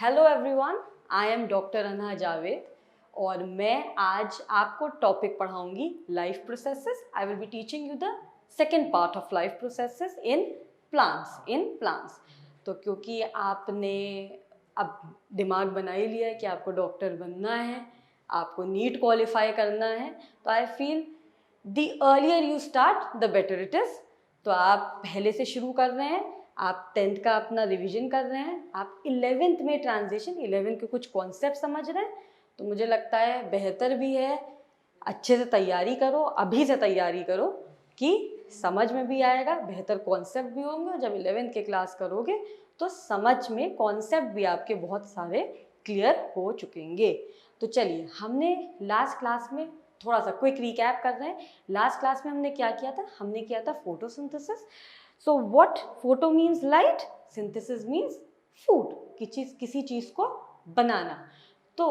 Hello everyone, I am doctor Anha Javed और मैं आज आपको टॉपिक पढ़ाऊंगी life processes. I will be teaching you the second part of life processes in plants. तो क्योंकि आपने अब दिमाग बना ही लिया है कि आपको डॉक्टर बनना है, आपको नीट क्वालिफाई करना है, तो I feel the earlier you start the better it is. तो आप पहले से शुरू कर रहे हैं, आप 10th का अपना रिवीजन कर रहे हैं, आप 11th में ट्रांजिशन 11th के कुछ कॉन्सेप्ट समझ रहे हैं, तो मुझे लगता है बेहतर भी है अच्छे से तैयारी करो, अभी से तैयारी करो कि समझ में भी आएगा, बेहतर कॉन्सेप्ट भी होंगे और जब 11th के क्लास करोगे तो समझ में कॉन्सेप्ट भी आपके बहुत सारे क्लियर हो चुकेंगे। तो चलिए, हमने लास्ट क्लास में थोड़ा सा क्विक रिकैप कर रहे हैं। लास्ट क्लास में हमने क्या किया था? हमने किया था photosynthesis. So what photo means light, synthesis means food, किसी चीज को बनाना। तो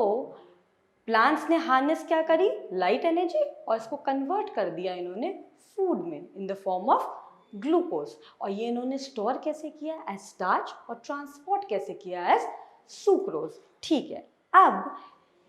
प्लांट्स ने हार्नेस क्या करी? लाइट एनर्जी, और इसको कन्वर्ट कर दिया इन्होंने फूड में in the form of glucose. और ये इन्होंने स्टोर कैसे किया? एज स्टार्च, और ट्रांसपोर्ट कैसे किया? As sucrose. ठीक है, अब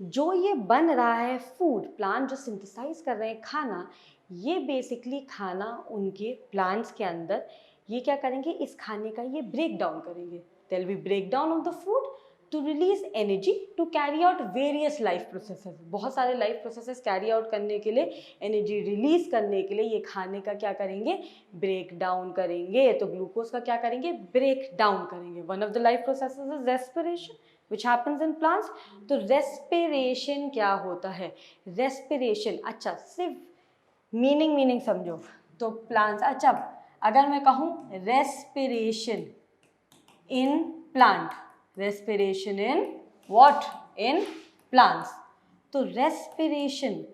जो ये बन रहा है फूड, प्लांट जो सिंथेसाइज कर रहे हैं खाना, ये बेसिकली खाना उनके प्लांट्स के अंदर ये क्या करेंगे? इस खाने का ये ब्रेक डाउन करेंगे। There will be break down of the food to release energy to carry out various life processes. बहुत सारे लाइफ प्रोसेसेस कैरी आउट करने के लिए, एनर्जी रिलीज करने के लिए ये खाने का क्या करेंगे? ब्रेक डाउन करेंगे। तो ग्लूकोज का क्या करेंगे? ब्रेक डाउन करेंगे। One of the life processes is respiration which happens in plants। तो रेस्पिरेशन क्या होता है? रेस्पिरेशन, अच्छा सिर्फ मीनिंग समझो। तो प्लांट्स, अच्छा अगर मैं कहूँ respiration in plant, respiration in what? In plants. तो रेस्पिरेशन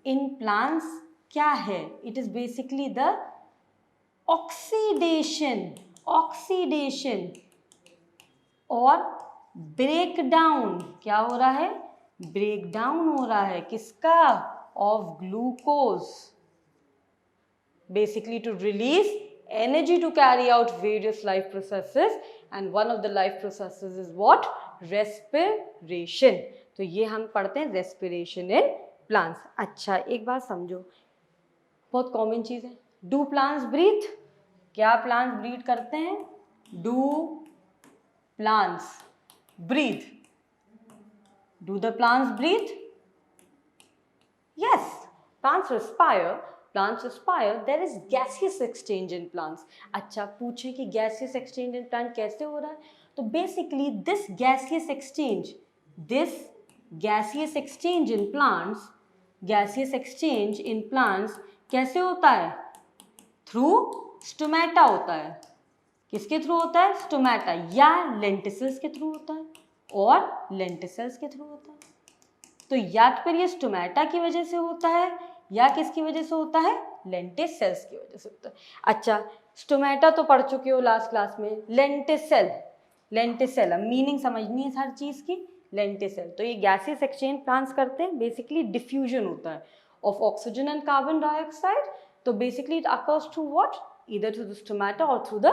इन प्लांट्स क्या है? It is basically the oxidation और ब्रेक डाउन। क्या हो रहा है? ब्रेक डाउन हो रहा है किसका? Of glucose, basically to release energy to carry out various life processes, and one of the life processes is what? Respiration। तो ये हम पढ़ते हैं respiration in plants। अच्छा एक बात समझो, बहुत कॉमन चीज़ है, do plants breathe? क्या plants breathe करते हैं? Do plants breathe? Do the plants breathe? Yes, plants respire। there is gaseous exchange in plants। अच्छा पूछें कि gaseous exchange in plant कैसे हो रहा है? तो basically this gaseous exchange in plants कैसे होता है? थ्रू स्टोमेटा होता है। किसके थ्रू होता है? स्टोमेटा, या लेंटिसल्स के थ्रू होता है, और लेंटिसल्स के थ्रू होता है। तो या फिर ये स्टोमेटा की वजह से होता है, या किसकी वजह से होता है? लेंटिसेल्स की वजह से होता है। अच्छा स्टोमेटा तो पढ़ चुके हो लास्ट क्लास में। लेंटिसेल अब मीनिंग समझनी है हर चीज़ की। लेंटिसेल, तो ये गैसियस एक्सचेंज प्लांट्स करते हैं। बेसिकली डिफ्यूजन होता है of oxygen and carbon dioxide. तो basically it occurs through what? Either through the stomata और थ्रू द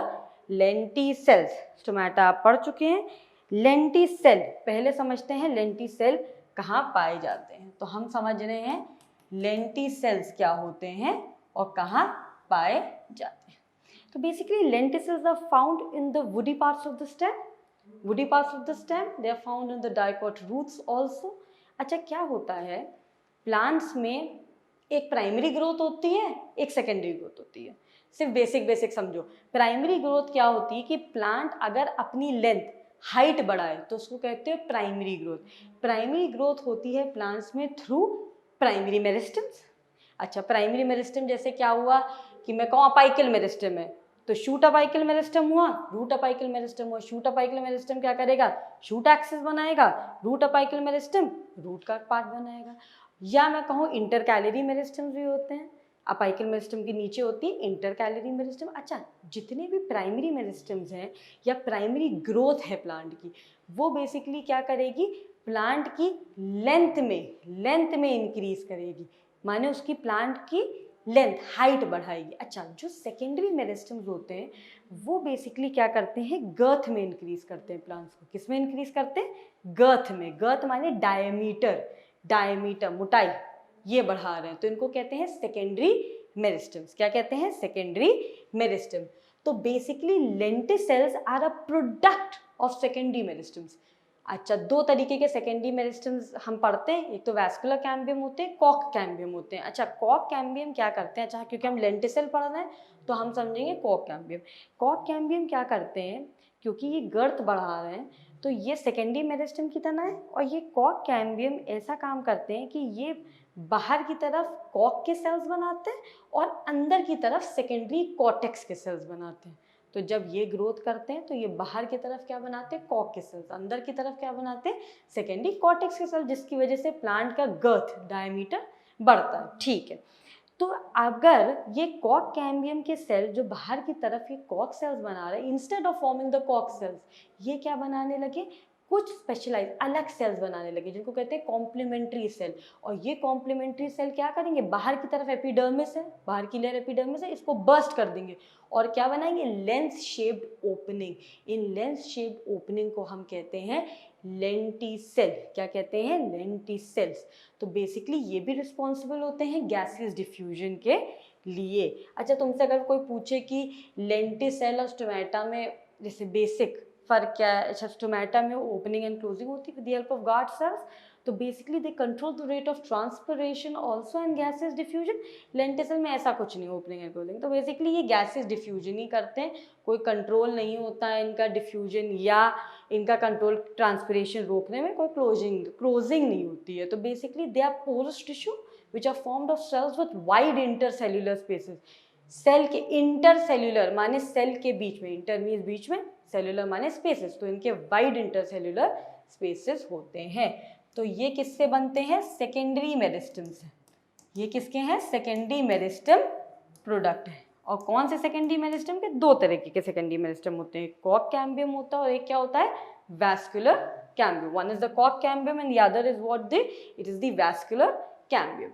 लेंटिसेल्स। स्टोमेटा आप पढ़ चुके हैं। लेंटिसेल पहले समझते हैं, लेंटिसेल कहाँ पाए जाते हैं। तो हम समझ रहे हैं लेंटिसेल्स क्या होते हैं और कहाँ पाए जाते हैं। तो basically lenticels are found in the woody parts of the stem. They are found in the dicot roots also. अच्छा क्या होता है, प्लांट्स में एक प्राइमरी ग्रोथ होती है, एक सेकेंडरी ग्रोथ होती है। सिर्फ बेसिक समझो। प्राइमरी ग्रोथ क्या होती है कि प्लांट अगर अपनी लेंथ, हाइट बढ़ाए तो उसको कहते हैं प्राइमरी ग्रोथ। प्राइमरी ग्रोथ होती है प्लांट्स में थ्रू प्राइमरी मेरिस्टम्स। अच्छा प्राइमरी मेरिस्टम जैसे क्या हुआ कि मैं कहूँ अपाइकल मेरिस्टम है, तो शूट अपाइकल मेरिस्टम हुआ, रूट अपाइकल मेरिस्टम हुआ। शूट अपाइकल मेरिस्टम क्या करेगा? शूट एक्सिस बनाएगा। रूट अपाइकल मेरिस्टम रूट का पार्ट बनाएगा। या मैं कहूँ इंटरकैलरी मेरिस्टम्स भी होते हैं। अपाइकल मेरिस्टम के नीचे होती है इंटरकैलरी मेरिस्टम। अच्छा जितने भी प्राइमरी मेरिस्टम्स हैं या प्राइमरी ग्रोथ है प्लांट की, वो बेसिकली क्या करेगी? प्लांट की लेंथ में इंक्रीज करेगी। माने उसकी प्लांट की लेंथ हाइट बढ़ाएगी। अच्छा, जो सेकेंडरी मेरिस्टम्स होते हैं वो बेसिकली क्या करते हैं, गर्थ में इंक्रीज करते हैं प्लांट्स को। किस में इंक्रीज करते हैं, गर्थ में। गर्थ माने डायमीटर, डायमीटर मोटाई, ये बढ़ा रहे हैं, तो इनको कहते हैं सेकेंडरी मेरिस्टम्स। क्या कहते हैं, सेकेंडरी मेरिस्टम। तो basically lenticels are a product of secondary meristems. अच्छा, दो तरीके के सेकेंडरी मेरिस्टम्स हम पढ़ते हैं, एक तो वैस्कुलर कैम्बियम होते हैं, कॉक कैम्बियम होते हैं। अच्छा, कॉक कैम्बियम क्या करते हैं, अच्छा क्योंकि हम लेंटिसेल पढ़ रहे हैं तो हम समझेंगे कॉक कैम्बियम। कॉक कैम्बियम क्या करते हैं, क्योंकि ये गर्थ बढ़ा रहे हैं तो ये सेकेंडरी मेरिस्टम की तरह है, और ये कॉक कैम्बियम ऐसा काम करते हैं कि ये बाहर की तरफ कॉक के सेल्स बनाते हैं और अंदर की तरफ सेकेंडरी कॉर्टेक्स के सेल्स बनाते हैं। तो जब ये ग्रोथ करते हैं तो ये बाहर की तरफ क्या बनाते हैं, कॉक के सेल्स, अंदर की तरफ क्या बनाते हैं, सेकेंडरी कॉर्टेक्स के सेल्स, जिसकी वजह से प्लांट का गर्थ डायमीटर बढ़ता है। ठीक है, तो अगर ये कॉक कैम्बियम के सेल जो बाहर की तरफ ये कॉक सेल्स बना रहे हैं, इंस्टेड ऑफ फॉर्मिंग द कॉक सेल्स, ये क्या बनाने लगे, कुछ स्पेशलाइज अलग सेल्स बनाने लगे जिनको कहते हैं कॉम्प्लीमेंट्री सेल। और ये कॉम्प्लीमेंट्री सेल क्या करेंगे, बाहर की तरफ एपिडर्मिस है, बाहर की लेयर एपिडर्मिस है, इसको बर्स्ट कर देंगे और क्या बनाएंगे, लेंस शेप्ड ओपनिंग। इन लेंस शेप्ड ओपनिंग को हम कहते हैं लेंटिसेल। क्या कहते हैं, लेंटिसेल्स। तो बेसिकली ये भी रिस्पॉन्सिबल होते हैं गैसियस डिफ्यूजन के लिए। अच्छा, तुमसे अगर कोई पूछे कि लेंटिसेल और स्टोमेटा में जैसे बेसिक फर्क क्या है, अच्छा स्टोमेटा में ओपनिंग एंड क्लोजिंग होती है with the help of guard cells, तो basically they control the rate of transpiration also and gases diffusion. Lenticel में ऐसा कुछ नहीं, ओपनिंग एंड क्लोजिंग, तो बेसिकली ये गैसेस डिफ्यूजन ही करते हैं, कोई कंट्रोल नहीं होता है इनका डिफ्यूजन या इनका कंट्रोल ट्रांसपिरेशन रोकने में, कोई क्लोजिंग नहीं होती है। तो basically they are porous tissue which are formed of cells with wide intercellular spaces. Cell के इंटरसेल्युलर माने सेल के बीच में, इंटर मींस बीच में, सेल्युलर माने स्पेसेस, तो इनके वाइड इंटरसेल्युलर स्पेसेस होते हैं। तो ये किससे बनते हैं, सेकेंडरी मेरिस्टम से। ये किसके हैं, सेकेंडरी मेरिस्टम प्रोडक्ट है। और कौन से सेकेंडरी मेरिस्टम के, दो तरीके के सेकेंडरी मेरिस्टम होते हैं, कॉक कैम्बियम होता है और एक क्या होता है, vascular cambium. One is the कॉक cambium and the other is what, it is the vascular cambium.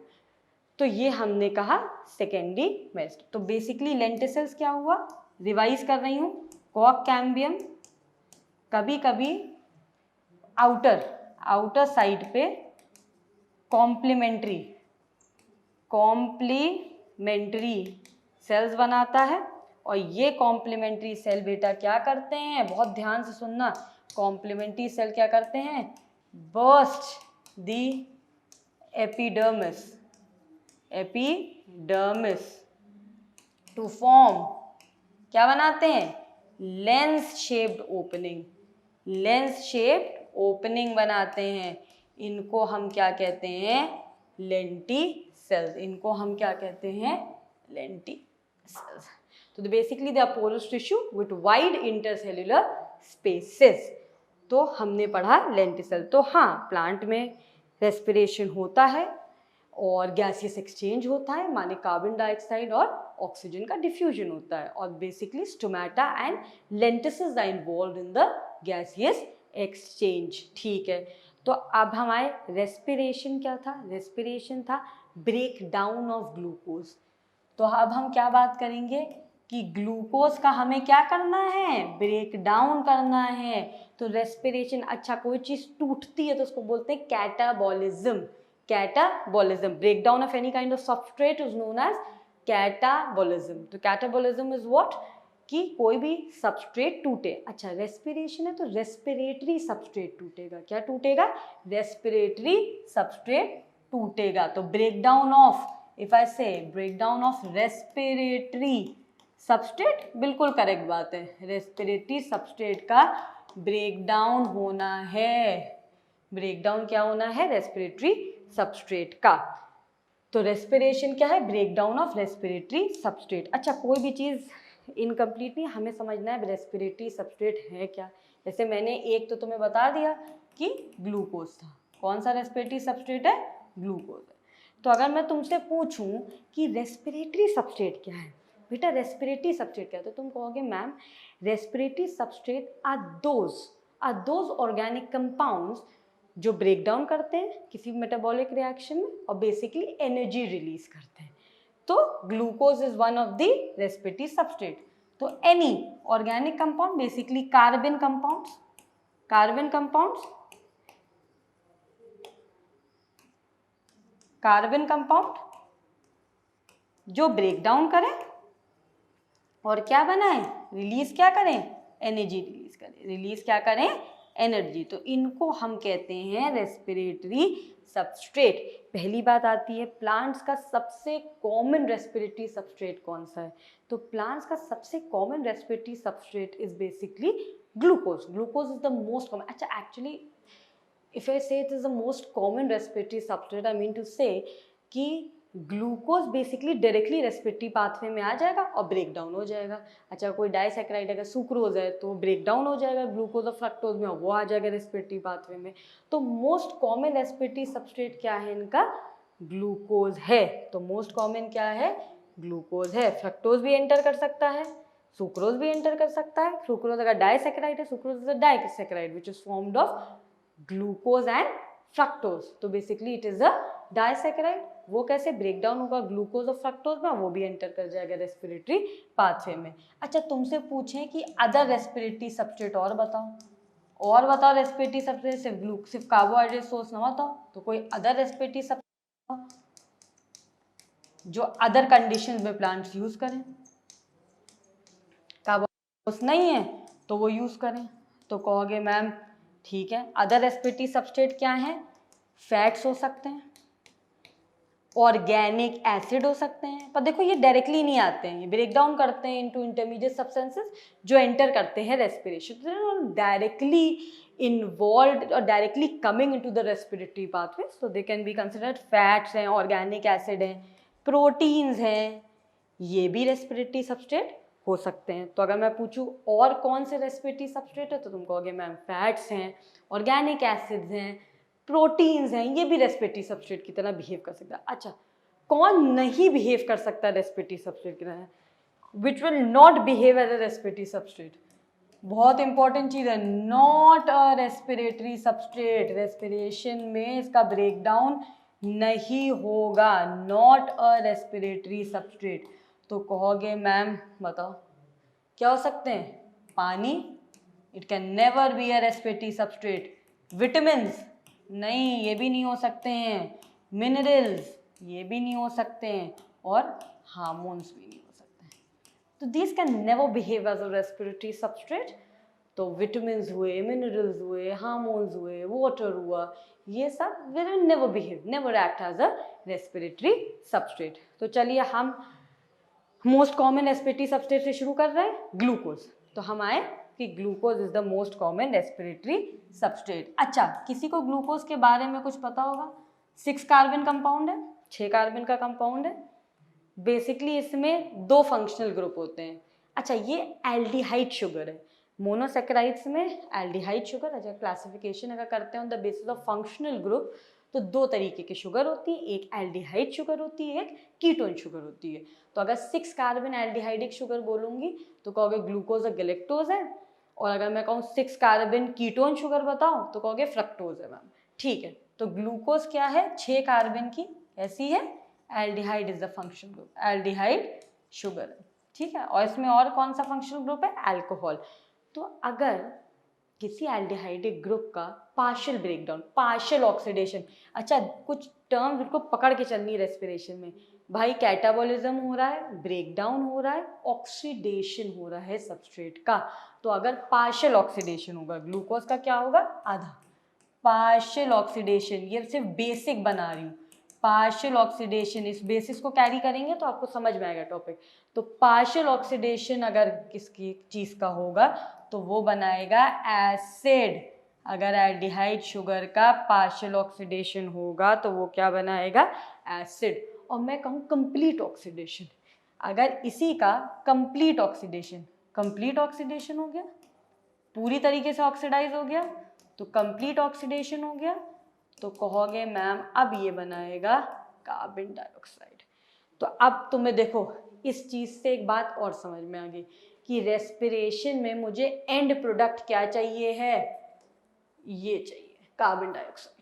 तो ये हमने कहा सेकेंडरी मेरिस्टम। तो बेसिकली लेंटिसेल्स क्या हुआ, रिवाइज कर रही हूँ, कॉक कैम्बियम कभी कभी आउटर साइड पे कॉम्प्लीमेंट्री सेल्स बनाता है, और ये कॉम्प्लीमेंट्री सेल बेटा क्या करते हैं, बहुत ध्यान से सुनना, कॉम्प्लीमेंट्री सेल क्या करते हैं, burst the epidermis to form, क्या बनाते हैं, लेंस शेप्ड ओपनिंग बनाते हैं। इनको हम क्या कहते हैं, लेंटिसेल्स। इनको हम क्या कहते हैं, लेंटिसेल्स। तो basically they are porous tissue with wide intercellular spaces. तो हमने पढ़ा लेंटिसेल। तो हाँ, प्लांट में रेस्पिरेशन होता है और गैसियस एक्सचेंज होता है, माने कार्बन डाइऑक्साइड और ऑक्सीजन का डिफ्यूजन होता है, और basically stomata and lenticels are involved in the gaseous exchange. ठीक है, तो अब हमारे रेस्पिरेशन क्या था, रेस्पिरेशन था ब्रेक डाउन ऑफ ग्लूकोज। तो अब हम क्या बात करेंगे कि ग्लूकोज का हमें क्या करना है, ब्रेक डाउन करना है। तो रेस्पिरेशन, अच्छा कोई चीज़ टूटती है तो उसको बोलते हैं catabolism. Break down of any kind of substrate is known as catabolism. तो कैटाबॉलिज्म इज व्हाट, कि कोई भी सबस्ट्रेट टूटे। अच्छा, रेस्पिरेशन है तो रेस्पिरेटरी सबस्ट्रेट टूटेगा। क्या टूटेगा, रेस्पिरेटरी सबस्ट्रेट टूटेगा। तो break down of, if I say break down of respiratory substrate, बिल्कुल करेक्ट बात है, रेस्पिरेटरी सबस्ट्रेट का ब्रेक डाउन होना है। ब्रेक डाउन क्या होना है, रेस्पिरेटरी सबस्ट्रेट का। तो रेस्पिरेशन क्या है, break down of respiratory substrate. अच्छा, कोई भी चीज़ इनकम्प्लीट नहीं, हमें समझना है रेस्पिरेटरी सबस्ट्रेट है क्या। जैसे मैंने एक तो तुम्हें बता दिया कि ग्लूकोज था, कौन सा रेस्पिरेटरी सबस्ट्रेट है, ग्लूकोज है। तो अगर मैं तुमसे पूछूं कि रेस्पिरेटरी सबस्ट्रेट क्या है, बेटा रेस्पिरेटरी सबस्ट्रेट क्या है, तो तुम कहोगे ma'am respiratory substrate are those organic compounds जो ब्रेक डाउन करते हैं किसी मेटाबॉलिक रिएक्शन में और बेसिकली एनर्जी रिलीज करते हैं। तो glucose is one of the respiratory substrate. तो any organic compound, basically carbon compounds, carbon compound जो ब्रेक डाउन करें और क्या बनाएं, रिलीज क्या करें, एनर्जी रिलीज करें. रिलीज क्या करें, एनर्जी. तो इनको हम कहते हैं रेस्पिरेटरी सबस्ट्रेट. पहली बात आती है प्लांट्स का सबसे कॉमन रेस्पिरेटरी सबस्ट्रेट कौन सा है. तो प्लांट्स का सबसे common respiratory substrate is basically glucose. Glucose is the most common. अच्छा, actually if I say it is the most common respiratory substrate, I mean to say कि glucose basically directly respiratory pathway में आ जाएगा और break down हो जाएगा. अच्छा, कोई disaccharide अगर सुक्रोज है तो ब्रेक डाउन हो जाएगा ग्लूकोज और फ्रक्टोज में, वो आ जाएगा रेस्पिरेटरी पाथवे में. तो मोस्ट कॉमन रेस्पिरेटरी सबस्ट्रेट क्या है इनका, ग्लूकोज है. तो मोस्ट कॉमन क्या है, ग्लूकोज है. फ्रक्टोज भी एंटर कर सकता है, सुक्रोज भी एंटर कर सकता है. सुक्रोज अगर डाइसैकेराइड है, sucrose is a disaccharide which is formed of glucose and fructose. तो basically it is a disaccharide. वो कैसे ब्रेक डाउन होगा ग्लूकोज और फ्रक्टोज में, वो भी एंटर कर जाएगा रेस्पिरेटरी पाथवे में. अच्छा, तुमसे पूछें कि अदर रेस्पिरेटरी सबस्ट्रेट और बताओ रेस्पिरेटरी सबस्ट्रेट, सिर्फ कार्बोहाइड्रेट सोर्स ना बताओ, तो कोई अदर रेस्पिरेटरी सबस्ट्रेट जो अदर कंडीशंस में प्लांट्स यूज करें. कार्बोहाइड्रेट नहीं है तो वो यूज करें. तो कहोगे मैम ठीक है, अदर रेस्पिरेटरी सबस्ट्रेट क्या है, फैट्स हो सकते हैं, ऑर्गेनिक एसिड हो सकते हैं. पर देखो ये डायरेक्टली नहीं आते हैं, ये ब्रेक डाउन करते हैं इनटू इंटरमीडिएट सब्सटेंसेस जो एंटर करते हैं रेस्पिरेशन. डायरेक्टली इन्वॉल्व और directly coming into the respiratory pathway. So they can be considered fats हैं, ऑर्गेनिक एसिड हैं, प्रोटीन्स हैं, ये भी रेस्पिरेटरी सबस्ट्रेट हो सकते हैं. तो अगर मैं पूछूं और कौन से रेस्पिरेटरी सबस्ट्रेट है, तो तुम कहोगे मैम फैट्स हैं, ऑर्गेनिक एसिड्स हैं, प्रोटीन्स हैं, ये भी रेस्पिरेटरी सबस्ट्रेट की तरह बिहेव कर सकता है. अच्छा, कौन नहीं बिहेव कर सकता रेस्पिरेटरी सबस्ट्रेट की तरह, which will not behave as a respiratory substrate. बहुत इंपॉर्टेंट चीज है, not a respiratory substrate. Respiration में इसका ब्रेकडाउन नहीं होगा, नॉट अ रेस्पिरेटरी सबस्ट्रेट. तो कहोगे मैम बताओ क्या हो सकते हैं, पानी, it can never be a respiratory substrate. Vitamins, नहीं ये भी नहीं हो सकते हैं. मिनरल्स, ये भी नहीं हो सकते हैं. और हार्मोन्स भी नहीं हो सकते हैं. तो this can never behave as a respiratory substrate. तो विटामिन्स हुए, मिनरल्स हुए, हार्मोन्स हुए, वाटर हुआ, ये सब will never behave, never act as a respiratory substrate. तो चलिए हम मोस्ट कॉमन रेस्पिरेटरी सबस्ट्रेट से शुरू कर रहे हैं, ग्लूकोज. तो हम आए कि glucose is the most common respiratory substrate. अच्छा, किसी को ग्लूकोज के बारे में कुछ पता होगा, 6 कार्बन कंपाउंड है, 6 कार्बन का कंपाउंड है. बेसिकली इसमें 2 फंक्शनल ग्रुप होते हैं. अच्छा, ये एल्डिहाइड शुगर है. मोनोसैकेराइड्स में एल्डिहाइड शुगर. अच्छा, क्लासिफिकेशन अगर करते हैं on the basis of functional group, तो 2 तरीके की शुगर होती है, एक एल्डिहाइड शुगर होती है, एक कीटोन शुगर होती है. तो अगर 6 कार्बन एल्डिहाइडिक शुगर बोलूंगी तो कहोगे ग्लूकोज और गैलेक्टोज है. और अगर मैं कहूँ 6 कार्बन कीटोन शुगर बताओ तो कहोगे फ्रक्टोज है मैम. ठीक है, तो ग्लूकोज क्या है, 6 कार्बन की ऐसी है, aldehyde is the function group, aldehyde sugar है. ठीक है, और इसमें और कौन सा फंक्शनल ग्रुप है, अल्कोहल. तो अगर किसी एल्डिहाइडिक ग्रुप का पार्शियल ब्रेकडाउन, पार्शियल ऑक्सीडेशन. अच्छा, कुछ टर्म्स उनको पकड़ के चलनी रेस्पिरेशन में भाई, कैटाबॉलिज्म हो रहा है, ब्रेकडाउन हो रहा है, ऑक्सीडेशन हो रहा है सबस्ट्रेट का. तो अगर पार्शियल ऑक्सीडेशन होगा, ग्लूकोज का क्या होगा, आधा. पार्शियल ऑक्सीडेशन, ये सिर्फ बेसिक बना रही हूँ, पार्शियल ऑक्सीडेशन, इस बेसिस को कैरी करेंगे तो आपको समझ में आएगा टॉपिक. तो पार्शियल ऑक्सीडेशन अगर किसकी चीज़ का होगा तो वो बनाएगा एसिड. अगर एल्डिहाइड शुगर का पार्शियल ऑक्सीडेशन होगा तो वो क्या बनाएगा, एसिड. और मैं कहूँ कंप्लीट ऑक्सीडेशन, अगर इसी का कंप्लीट ऑक्सीडेशन, कंप्लीट ऑक्सीडेशन हो गया, पूरी तरीके से ऑक्सीडाइज हो गया, तो कंप्लीट ऑक्सीडेशन हो गया, तो कहोगे मैम अब ये बनाएगा कार्बन डाइऑक्साइड. तो अब तुम्हें देखो इस चीज़ से एक बात और समझ में आ गई कि रेस्पिरेशन में मुझे एंड प्रोडक्ट क्या चाहिए है, ये चाहिए कार्बन डाइऑक्साइड.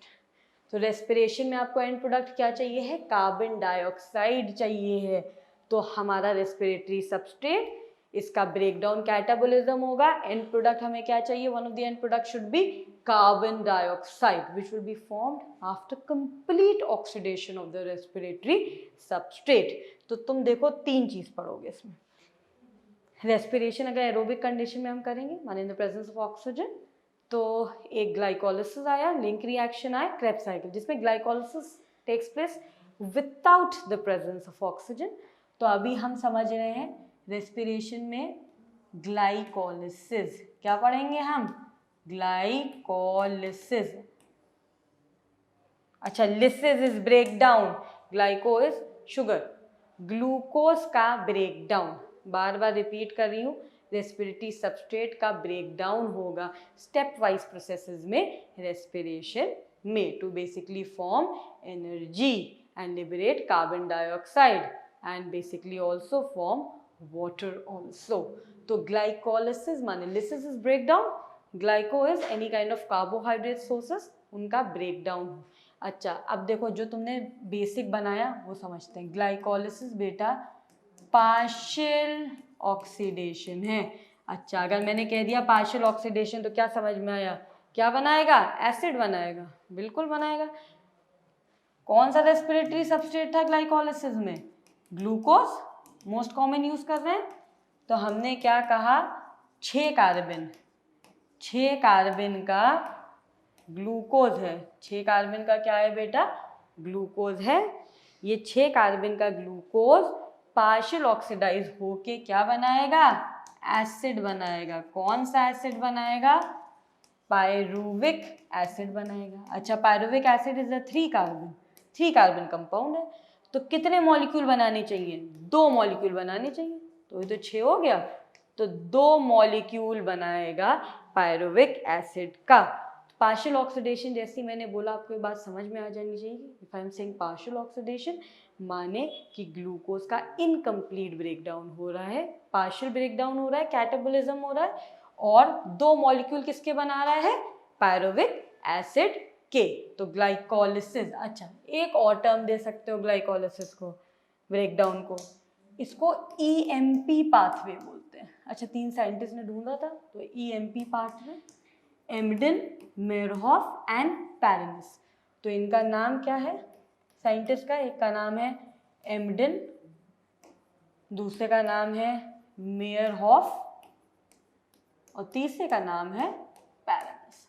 तो रेस्पिरेशन में आपको एंड प्रोडक्ट क्या चाहिए है, कार्बन डाइऑक्साइड चाहिए है। तो हमारा रेस्पिरेटरी सबस्ट्रेट, इसका ब्रेकडाउन कैटाबोलिज्म होगा, एंड प्रोडक्ट हमें क्या चाहिए, one of the end product should be carbon dioxide which will be formed after complete oxidation of the respiratory substrate. तो तुम देखो 3 चीज पढ़ोगे इसमें। रेस्पिरेशन अगर एरोबिक कंडीशन में हम करेंगे, माने in the presence of oxygen, तो एक ग्लाइकोलिसिस आया, लिंक रिएक्शन आया, क्रेब्स साइकिल, जिसमें glycolysis takes place without the presence of oxygen. तो अभी हम समझ रहे हैं रेस्पिरेशन में ग्लाइकोलिसिस, क्या पढ़ेंगे हम, ग्लाइकोलिसिस। अच्छा, lysis is breakdown, glyco is sugar, glucose का ब्रेकडाउन, बार बार रिपीट कर रही हूँ, रेस्पिरेटरी सबस्ट्रेट का ब्रेकडाउन होगा स्टेप वाइज प्रोसेसेस में रेस्पिरेशन में, to basically form energy and liberate carbon dioxide and basically also form water also. तो ग्लाइकोलिसिस माने lysis is breakdown, glyco is any kind of carbohydrate sources, उनका breakdown. अच्छा, अब देखो जो तुमने बेसिक बनाया वो समझते हैं। ग्लाइकोलिसिस बेटा पार्शियल ऑक्सीडेशन है। अच्छा, अगर मैंने कह दिया पार्शियल ऑक्सीडेशन तो क्या समझ में आया, क्या बनाएगा, एसिड बनाएगा, बिल्कुल बनाएगा। कौन सा रेस्पिरेटरी सबस्ट्रेट था ग्लाइकोलिसिस में, ग्लूकोज, मोस्ट कॉमन यूज कर रहे हैं। तो हमने क्या कहा, 6 कार्बन का ग्लूकोज है, 6 कार्बन का क्या है बेटा, ग्लूकोज है। ये 6 कार्बन का ग्लूकोज पार्शियल ऑक्सीडाइज होके क्या बनाएगा, एसिड बनाएगा। कौन सा एसिड बनाएगा, पायरुविक एसिड बनाएगा। अच्छा, pyruvic acid is a 3 carbon compound है। तो कितने मॉलिक्यूल बनाने चाहिए, 2 मॉलिक्यूल बनाने चाहिए। तो ये तो 6 हो गया, तो 2 मॉलिक्यूल बनाएगा पायरुविक एसिड का। पार्शियल ऑक्सीडेशन, जैसी मैंने बोला, आपको ये बात समझ में आ जानी चाहिए। If I am saying partial oxidation माने कि ग्लूकोज का इनकम्प्लीट ब्रेकडाउन हो रहा है, पार्शियल ब्रेकडाउन हो रहा है, कैटाबोलिज्म हो रहा है, और 2 मॉलिक्यूल किसके बना रहा है, पायरुविक एसिड के। तो ग्लाइकोलिसिस। अच्छा, एक और टर्म दे सकते हो ग्लाइकोलिसिस को, ब्रेकडाउन को, इसको EMP पाथवे बोलते हैं। अच्छा, 3 साइंटिस्ट ने ढूंढा था, तो EMP पाथवे, एम्डेन, मेयरहोफ एंड पैरेनिस। तो इनका नाम क्या है साइंटिस्ट का, एक का नाम है एम्डेन, दूसरे का नाम है मेयरहोफ, और तीसरे का नाम है पैरेनिस।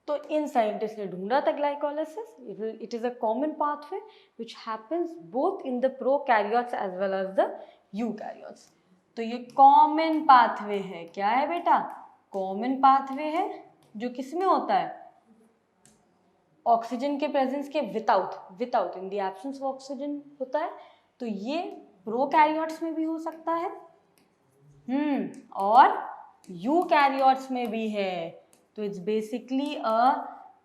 तो इन साइंटिस्ट ने ढूंढा था glycolysis. It is a common pathway which happens both in the prokaryotes as well as the eukaryotes. तो ये कॉमन पाथवे है, क्या है बेटा, कॉमन पाथवे है, जो किस में होता है, ऑक्सीजन के प्रेजेंस के without in the absence of oxygen होता है। तो ये प्रोकैरियोट्स में भी हो सकता है, और यूकैरियोट्स में भी है। तो it's basically a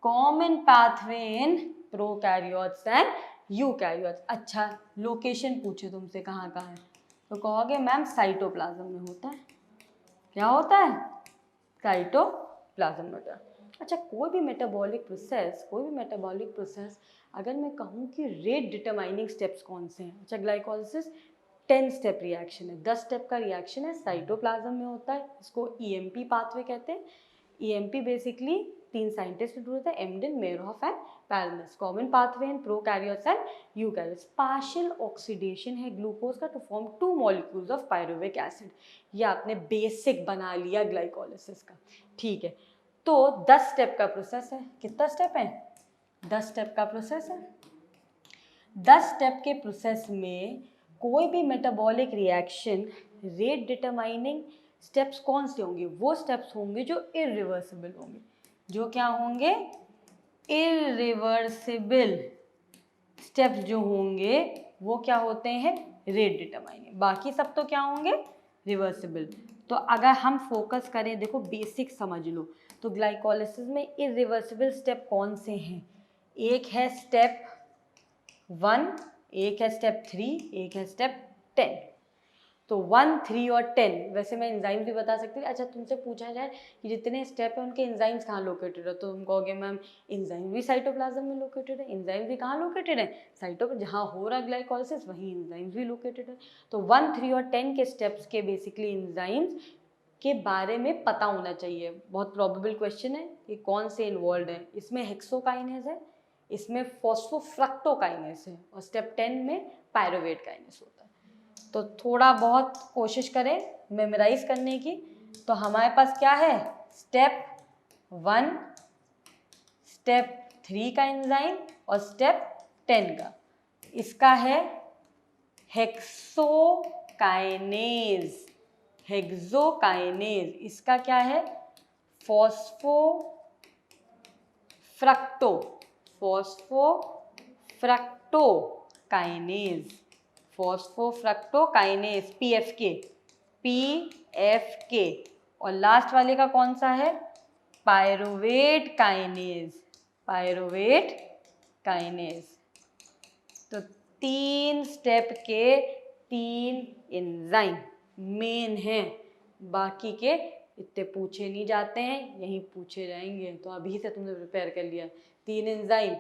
common pathway in prokaryotes and eukaryotes. अच्छा, लोकेशन पूछे तुमसे कहाँ कहाँ है, तो कहोगे मैम साइटोप्लाज्म में होता है। क्या होता है, साइटोप्लाज्म में होता है। अच्छा, कोई भी मेटाबॉलिक प्रोसेस अगर मैं कहूँ कि रेट डिटरमाइनिंग स्टेप्स कौन से हैं। अच्छा, ग्लाइकोलिसिस 10 स्टेप रिएक्शन है, 10 स्टेप का रिएक्शन है, साइटोप्लाज्म में होता है, इसको EMP पाथवे कहते हैं। EMP बेसिकली 3 साइंटिस्ट ढूंढते हैं, Embden, Meyerhof and Parnas. Common pathway in prokaryotes and eukaryotes. Partial oxidation है ग्लूकोज का to form 2 molecules of pyruvic acid. ये आपने बेसिक बना लिया ग्लाइकोलिसिस का, ठीक है। तो 10 स्टेप का प्रोसेस है, कितना स्टेप है, 10 स्टेप का प्रोसेस है। 10 स्टेप के प्रोसेस में कोई भी metabolic reaction rate determining steps कौन से होंगे, वो स्टेप्स होंगे जो इरिवर्सिबल होंगे। जो क्या होंगे, इरिवर्सिबल स्टेप्स जो होंगे वो क्या होते हैं, रेट डिटरमाइनिंग। बाकी सब तो क्या होंगे, रिवर्सिबल। तो अगर हम फोकस करें, देखो बेसिक समझ लो, तो ग्लाइकोलिसिस में इरिवर्सिबल स्टेप कौन से हैं, एक है स्टेप 1, एक है स्टेप 3, एक है स्टेप 10। तो 1, 3 और 10, वैसे मैं एंजाइम भी बता सकती थी। अच्छा तुमसे पूछा जाए कि जितने स्टेप है उनके एंजाइम्स कहाँ लोकेटेड है, तो तुम कहोगे मैम एंजाइम भी साइटोप्लाज्म में लोकेटेड है। एंजाइम भी कहाँ लोकेटेड है, जहाँ हो रहा है ग्लाइकोलाइसिस वहीं एंजाइम्स भी लोकेटेड है। तो 1, 3 और 10 के स्टेप्स के बेसिकली एंजाइम्स के बारे में पता होना चाहिए। बहुत प्रोबेबल क्वेश्चन है कि कौन से इन्वॉल्व है। इसमें हेक्सोकाइनेज है, इसमें फॉस्फोफ्रक्टोकाइनेज है, और स्टेप 10 में पायरुवेट काइनेज होता है। तो थोड़ा बहुत कोशिश करें मेमोराइज करने की। तो हमारे पास क्या है, स्टेप 1, स्टेप 3 का एंजाइम और स्टेप 10 का, इसका है हेक्सोकाइनेज। हेक्सोकाइनेज इसका क्या है, फॉस्फोफ्रक्टोकाइनेज। फॉस्फोफ्रक्टोकाइनेज पीएफके। और लास्ट वाले का कौन सा है, पायरुवेट काइनेज। तो 3 स्टेप के 3 एंजाइम मेन हैं, बाकी के इतने पूछे नहीं जाते हैं, यहीं पूछे जाएंगे। तो अभी से तुमने प्रिपेयर कर लिया। 3 एंजाइम,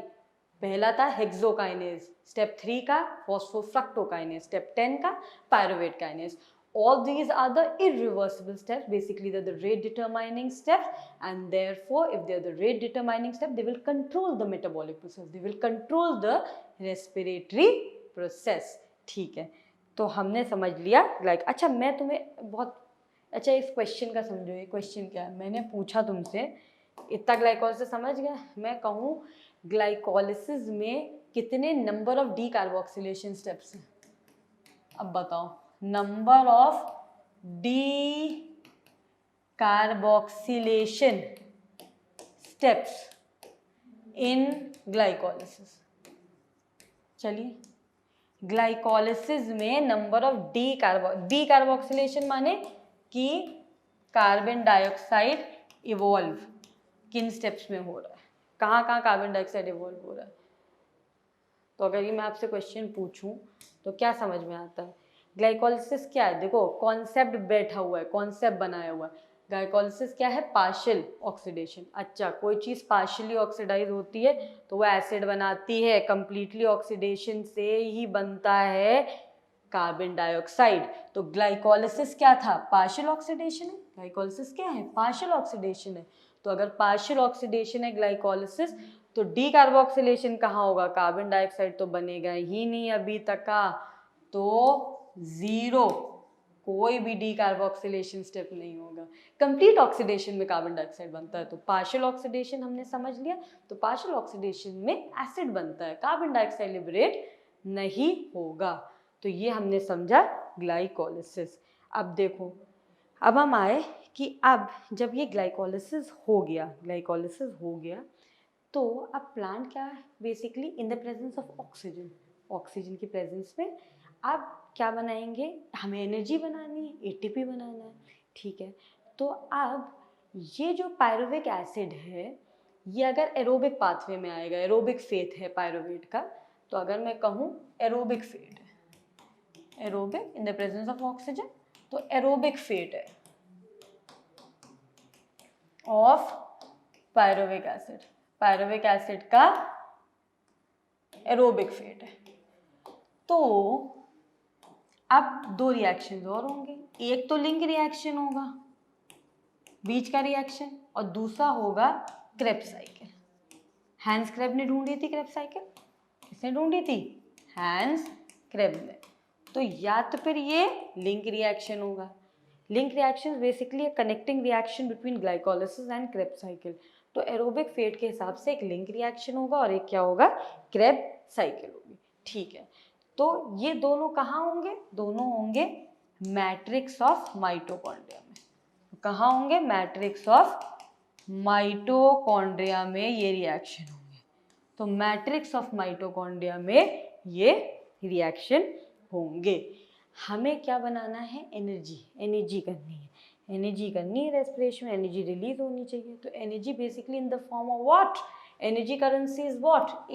पहला था हेक्सोकाइनेज, स्टेप 3 का फॉस्फोफ्रक्टोकाइनेज, स्टेप 10 का pyruvate kinase. All these are the irreversible steps. Basically, they're the rate determining steps, and therefore, if they're the rate determining step, they will control the metabolic process. They will control the respiratory process. ठीक है, तो हमने समझ लिया अच्छा मैं तुम्हें बहुत अच्छा इस क्वेश्चन का समझो। ये क्वेश्चन क्या है, मैंने पूछा तुमसे, इतना ग्लाइकोलिसिस समझ गया। मैं कहूँ ग्लाइकोलिसिस में कितने number of D carboxylation steps हैं, अब बताओ। Number of D carboxylation steps in glycolysis. चलिए, ग्लाइकोलिसिस में नंबर ऑफ डी कार्बोक्सिलेशन माने कि कार्बन डाइऑक्साइड इवॉल्व किन स्टेप्स में हो रहा है, कहाँ कहाँ कार्बन डाइऑक्साइड इवॉल्व हो रहा है। तो अगर ये मैं आपसे क्वेश्चन पूछूं तो क्या समझ में आता है, ग्लाइकोलिसिस क्या है। देखो कॉन्सेप्ट बैठा हुआ है, कॉन्सेप्ट बनाया हुआ है। ग्लाइकोलिसिस क्या है, पार्शियल ऑक्सीडेशन। अच्छा, कोई चीज़ पार्शियली ऑक्सीडाइज होती है तो वह एसिड बनाती है, कंप्लीटली ऑक्सीडेशन से ही बनता है कार्बन डाइऑक्साइड। तो ग्लाइकोलिसिस क्या था, पार्शियल ऑक्सीडेशन है। ग्लाइकोलिसिस क्या है, पार्शियल ऑक्सीडेशन है। तो अगर पार्शियल ऑक्सीडेशन है ग्लाइकोलिसिस, तो डी कार्बोक्सिलेशन कहाँ होगा, कार्बन डाइऑक्साइड तो बनेगा ही नहीं अभी तक का, तो 0, कोई भी डी कार्बोक्सिलेशन स्टेप नहीं होगा। कंप्लीट ऑक्सीडेशन में कार्बन डाइऑक्साइड बनता है। तो पार्शियल ऑक्सीडेशन हमने समझ लिया, तो पार्शियल ऑक्सीडेशन में एसिड बनता है, कार्बन डाइऑक्साइड लिबरेट नहीं होगा। तो ये हमने समझा ग्लाइकोलिसिस। अब देखो, अब हम आए कि अब जब ये ग्लाइकोलिसिस हो गया तो अब प्लांट क्या है, basically in the presence of oxygen की प्रेजेंस में अब क्या बनाएंगे, हमें एनर्जी बनानी है, एटीपी बनाना है। ठीक है, तो अब ये जो पायरुविक एसिड है ये अगर एरोबिक पाथवे में आएगा, एरोबिक फेट है पायरुवेट का, तो अगर मैं कहूँ एरोबिक फेट है, aerobic in the presence of oxygen, तो एरोबिक फेट है of pyruvic acid, pyruvic acid का एरोबिक फेट है। तो अब 2 रिएक्शन और होंगे, एक तो लिंक रिएक्शन होगा बीच का रिएक्शन, और दूसरा होगा क्रेब्स साइकिल। हैंस क्रेब ने ढूंढी थी क्रेब्स साइकिल, किसने ढूंढी थी, हैंस क्रेब ने। तो या तो फिर ये लिंक रिएक्शन होगा। Link reaction basically a connecting reaction between glycolysis and Krebs cycle. तो एरोबिक फेट के हिसाब से एक लिंक रिएक्शन होगा और एक क्या होगा, क्रेब साइकिल होगी। ठीक है, तो ये दोनों कहाँ होंगे, दोनों होंगे मैट्रिक्स ऑफ माइटोकॉन्ड्रिया में। कहाँ होंगे, मैट्रिक्स ऑफ माइटोकॉन्ड्रिया में ये रिएक्शन होंगे। तो मैट्रिक्स ऑफ माइटोकॉन्ड्रिया में ये रिएक्शन होंगे। हमें क्या बनाना है, एनर्जी करनी है रेस्पिरेशन में, एनर्जी रिलीज होनी चाहिए। तो energy basically in the form of what, energy currency is what,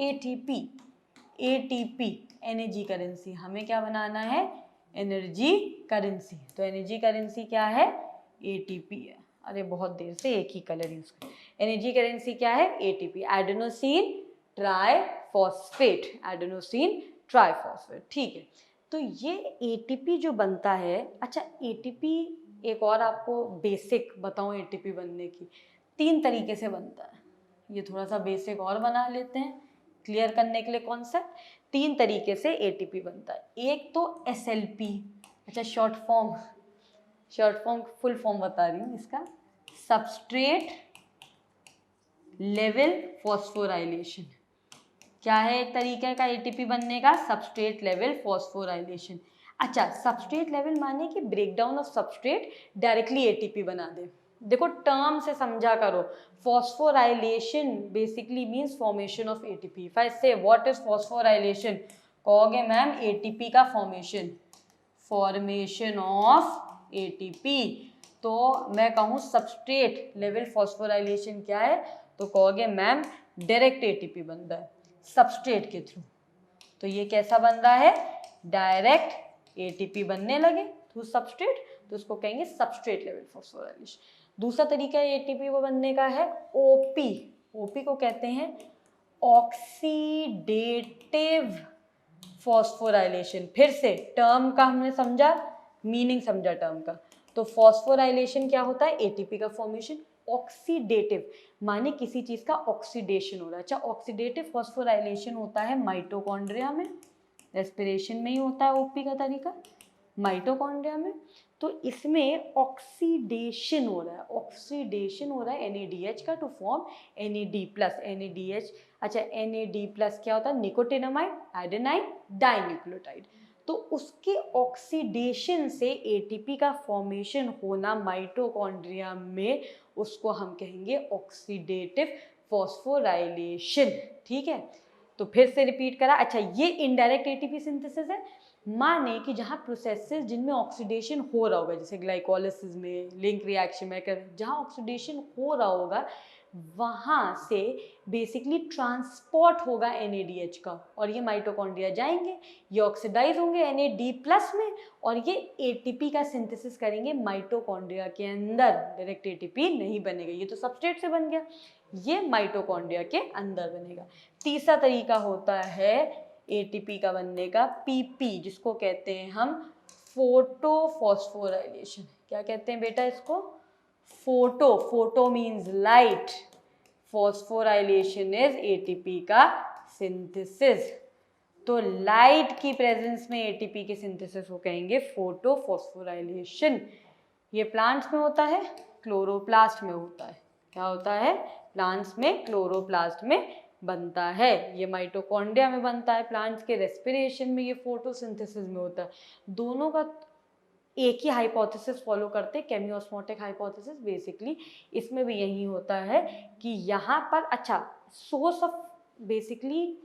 ATP energy currency. हमें क्या बनाना है, एनर्जी करेंसी। तो एनर्जी करेंसी क्या है? एटीपी है। अरे बहुत देर से एक ही कलर यूज कर। एनर्जी करेंसी क्या है? ATP, adenosine triphosphate, adenosine triphosphate. ठीक है, तो ये एटीपी जो बनता है, अच्छा एटीपी एक और आपको बेसिक बताऊं एटीपी बनने की, 3 तरीके से बनता है। ये थोड़ा सा बेसिक और बना लेते हैं क्लियर करने के लिए कॉन्सेप्ट। 3 तरीके से एटीपी बनता है। एक तो एसएलपी, अच्छा शॉर्ट फॉर्म फुल फॉर्म बता रही हूँ इसका, सबस्ट्रेट लेवल फॉस्फोराइलेशन। क्या है एक तरीके का एटीपी बनने का? Substrate level phosphorylation. अच्छा, सबस्ट्रेट लेवल माने कि breakdown of substrate directly ATP बना दे। देखो टर्म से समझा करो, phosphorylation basically means formation of ATP. If I से व्हाट इज फॉस्फोराइलेशन, कहोगे मैम एटीपी का फॉर्मेशन ऑफ एटीपी। तो मैं कहूँ सबस्ट्रेट लेवल फॉस्फोराइलेशन क्या है, तो कहोगे मैम डायरेक्ट एटीपी बनता है सबस्ट्रेट के थ्रू। तो ये कैसा बन रहा है? डायरेक्ट एटीपी बनने लगे थ्रू सबस्ट्रेट, तो उसको कहेंगे सबस्ट्रेट लेवल फॉस्फोराइलेशन। दूसरा तरीका एटीपी को बनने का है ओपी। ओपी को कहते हैं ऑक्सीडेटिव फॉस्फोराइलेशन। फिर से टर्म का हमने समझा, मीनिंग समझा टर्म का। तो फॉस्फोराइलेशन क्या होता है? एटीपी का फॉर्मेशन। ऑक्सीडेटिव माने किसी चीज का ऑक्सीडेशन हो रहा है। अच्छा, ऑक्सीडेटिव फॉस्फोराइलेशन होता है माइटोकॉन्ड्रिया में, रेस्पिरेशन में ही होता है ओपी का तरीका, माइटोकॉन्ड्रिया में। तो इसमें ऑक्सीडेशन हो रहा है NADH का टू फॉर्म NAD+। NADH, अच्छा NAD+ क्या होता है? Nicotinamide adenine dinucleotide. तो उसके ऑक्सीडेशन से एटीपी का फॉर्मेशन होना माइटोकॉन्ड्रिया में, उसको हम कहेंगे ऑक्सीडेटिव फॉस्फोराइलेशन। ठीक है, तो फिर से रिपीट करा। अच्छा, ये इनडायरेक्ट एटीपी सिंथेसिस है, माने कि जहाँ प्रोसेसेस जिनमें ऑक्सीडेशन हो रहा होगा, जैसे ग्लाइकोलिसिस में, लिंक रिएक्शन में, जहाँ ऑक्सीडेशन हो रहा होगा वहाँ से बेसिकली ट्रांसपोर्ट होगा NADH का, और ये माइटोकॉन्ड्रिया जाएंगे, ये ऑक्सीडाइज होंगे NAD+ में, और ये एटीपी का सिंथेसिस करेंगे माइटोकॉन्ड्रिया के अंदर। डायरेक्ट एटीपी नहीं बनेगा, ये तो सबस्ट्रेट से बन गया, ये माइटोकॉन्ड्रिया के अंदर बनेगा। तीसरा तरीका होता है एटीपी का बनने का PP, जिसको कहते हैं हम फोटोफॉस्फोराइलेशन। क्या कहते हैं बेटा इसको? Photo means light, phosphorylation is ATP का सिंथेसिस। तो लाइट की प्रेजेंस में एटीपी के सिंथेसिस को कहेंगे फोटोफॉस्फोराइलेशन। ये प्लांट्स में होता है, क्लोरोप्लास्ट में होता है। क्या होता है? प्लांट्स में क्लोरोप्लास्ट में बनता है, ये माइटोकॉन्ड्रिया में बनता है, प्लांट्स के रेस्पिरेशन में, ये फोटोसिंथेसिस में होता है। दोनों का एक ही हाइपोथेसिस फॉलो करते हैं, केमियोस्मोटिक हाइपोथेसिस। बेसिकली इसमें भी यही होता है कि यहाँ पर, अच्छा सोर्स ऑफ बेसिकली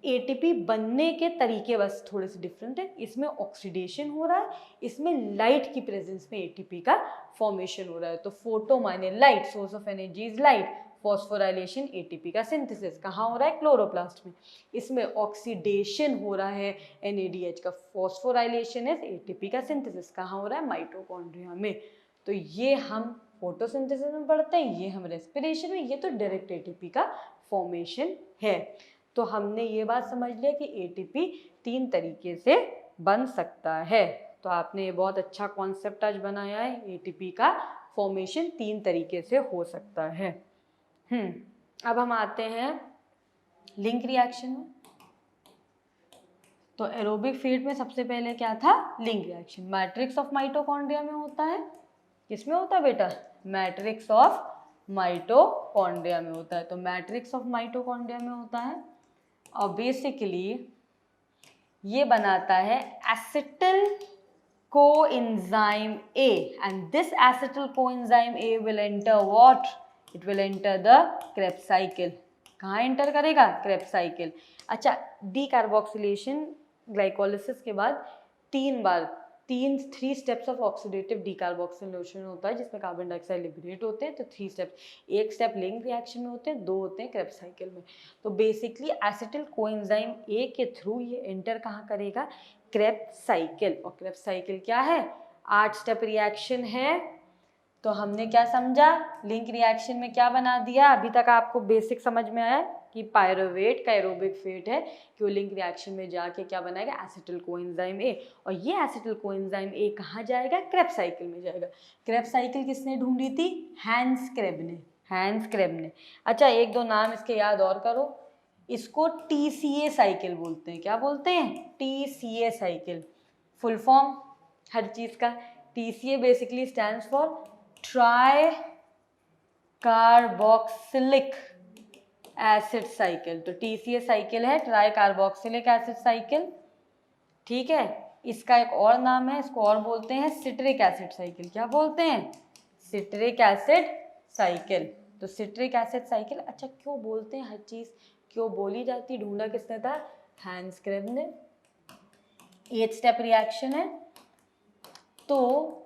एटीपी बनने के तरीके बस थोड़े से डिफरेंट है। इसमें ऑक्सीडेशन हो रहा है, इसमें लाइट की प्रेजेंस में एटीपी का फॉर्मेशन हो रहा है। तो फोटो माने light, source of energy is light, phosphorylation ATP का सिंथेसिस कहाँ हो रहा है? क्लोरोप्लास्ट में। इसमें ऑक्सीडेशन हो रहा है NADH का, फॉस्फोराइलेशन इज एटीपी का सिंथेसिस कहाँ हो रहा है? माइटोकॉन्ड्रिया में। तो ये हम फोटोसिंथेसिस में पढ़ते हैं, ये हम रेस्पिरेशन में, ये तो डायरेक्ट एटीपी का फॉर्मेशन है। तो हमने ये बात समझ लिया कि एटीपी 3 तरीके से बन सकता है। तो आपने ये बहुत अच्छा कॉन्सेप्ट आज बनाया है, एटीपी का फॉर्मेशन 3 तरीके से हो सकता है। अब हम आते हैं लिंक रिएक्शन में। तो एरोबिक फीड में सबसे पहले क्या था? Link reaction. Matrix of mitochondria में होता है। किसमें होता है बेटा? मैट्रिक्स ऑफ माइटोकॉन्ड्रिया में होता है। तो मैट्रिक्स ऑफ माइटोकॉन्ड्रिया में होता है, और बेसिकली ये बनाता है acetyl coenzyme A, and this acetyl coenzyme A will enter what? It will enter the Krebs cycle. कहाँ एंटर करेगा? Krebs cycle. अच्छा, डीकार्बोक्सिलेशन ग्लाइकोलिसिस के बाद 3 बार three steps of oxidative decarboxylation होता है जिसमें कार्बन डाइऑक्साइड लिबरेट होते हैं। तो 3 स्टेप्स, एक स्टेप लिंक रिएक्शन में होते हैं, 2 होते हैं क्रेब्स साइकिल में। तो बेसिकली एसिटिल कोएंजाइम ए के थ्रू ये एंटर कहाँ करेगा, क्रेब्स साइकिल। और क्रेब्स साइकिल क्या है, 8 स्टेप रिएक्शन है। तो हमने क्या समझा, लिंक रिएक्शन में क्या बना दिया, अभी तक आपको बेसिक समझ में आया कि पायरुवेट का एरोबिक फेट है कि वो लिंक रिएक्शन में जाके क्या बनाएगा, एसिटिल कोएंजाइम ए। और ये एसिटिल कोएंजाइम ए कहाँ जाएगा, क्रेब्स साइकिल में जाएगा। क्रेब्स साइकिल किसने ढूंढी थी, हैंस क्रेब ने, हैंस क्रेब ने। अच्छा, एक दो नाम इसके याद और करो, इसको TCA साइकिल बोलते हैं। क्या बोलते हैं, TCA साइकिल। फुल फॉर्म हर चीज का, TCA basically stands for try carboxylic acid cycle. तो TCA साइकिल है ट्राई कार्बोक्सिलिक एसिड साइकिल, ठीक है। इसका एक और नाम है, इसको और बोलते हैं सिट्रिक एसिड साइकिल। क्या बोलते हैं, सिट्रिक एसिड साइकिल। तो सिट्रिक एसिड साइकिल, अच्छा क्यों बोलते हैं, हर चीज क्यों बोली जाती, ढूंढा किसने था, हैंस क्रेब ने। 8 स्टेप रिएक्शन है। तो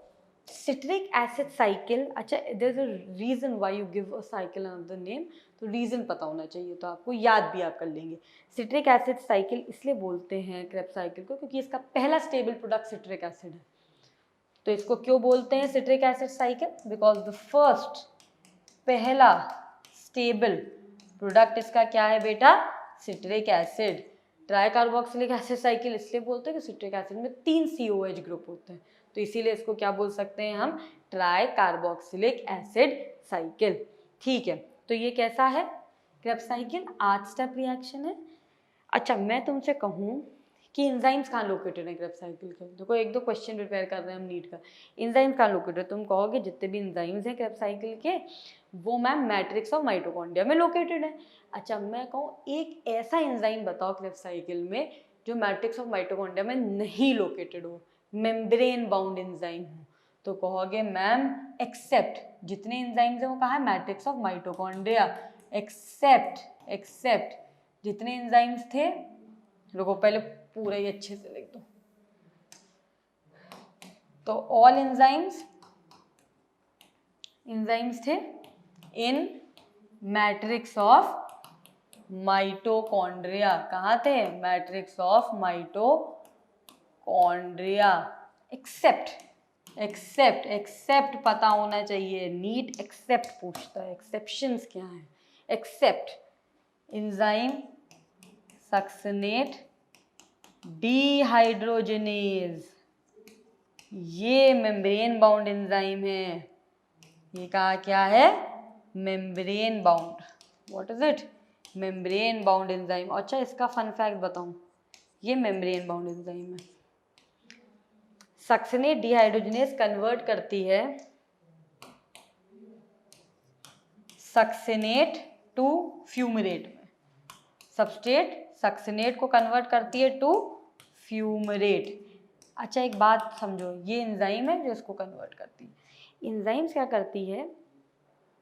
सिट्रिक एसिड साइकिल, अच्छा there is a reason why you give a cycle another name, तो रीजन पता होना चाहिए, तो आपको याद भी आप कर लेंगे। सिट्रिक एसिड साइकिल इसलिए बोलते हैं क्रेब्स साइकिल को क्योंकि इसका पहला स्टेबल प्रोडक्ट सिट्रिक एसिड है। तो इसको क्यों बोलते हैं citric acid cycle, because the first, पहला स्टेबल प्रोडक्ट इसका क्या है बेटा, citric acid. Try carboxylic acid cycle इसलिए बोलते हैं कि सिट्रिक एसिड में 3 COH ग्रुप होते हैं, तो इसीलिए इसको क्या बोल सकते हैं हम, ट्राई कार्बोक्सिलिक एसिड साइकिल। ठीक है, तो ये कैसा है, क्रेब्स साइकिल 8 स्टेप रिएक्शन है। अच्छा, मैं तुमसे कहूँ कि एंजाइम्स कहाँ लोकेटेड है क्रेब्स साइकिल के, देखो एक दो क्वेश्चन प्रिपेयर कर रहे हैं हम नीट का, एंजाइम्स कहाँ लोकेटेड, तुम कहोगे जितने भी एंजाइम्स हैं क्रेब्स साइकिल के वो मैम मैट्रिक्स ऑफ माइटोकॉन्ड्रिया में लोकेटेड है। अच्छा, मैं कहूँ एक ऐसा एंजाइम बताओ क्रेब्स साइकिल में जो मैट्रिक्स ऑफ माइटोकॉन्ड्रिया में नहीं लोकेटेड हो, मेम्ब्रेन बाउंड एंजाइम हो, तो कहोगे मैम एक्सेप्ट, जितने एंजाइम्स हैं वो कहाँ है, मैट्रिक्स ऑफ माइटोकॉन्ड्रिया, एक्सेप्ट जितने एंजाइम्स थे, रुको पहले पूरा ही अच्छे से लिख दो। तो ऑल एंजाइम्स थे इन मैट्रिक्स ऑफ माइटोकॉन्ड्रिया, कहाँ थे, मैट्रिक्स ऑफ माइटोकॉन्ड्रिया। एक्सेप्ट पता होना चाहिए, नीट एक्सेप्ट पूछता है, एक्सेप्शंस क्या है, एक्सेप्ट एंजाइम सक्सिनेट डिहाइड्रोजनेज, ये मेम्ब्रेन बाउंड एंजाइम है, ये कहा क्या है, membrane bound, what is it, membrane bound enzyme. अच्छा, इसका फन फैक्ट बताऊं, ये मेम्ब्रेन बाउंड एंजाइम है। सक्सिनेट डिहाइड्रोजनेज कन्वर्ट करती है सक्सिनेट टू फ्यूमरेट में, सबस्ट्रेट सक्सिनेट को कन्वर्ट करती है टू फ्यूमरेट। अच्छा, एक बात समझो, ये एंजाइम है जो इसको कन्वर्ट करती है। एंजाइम्स क्या करती है,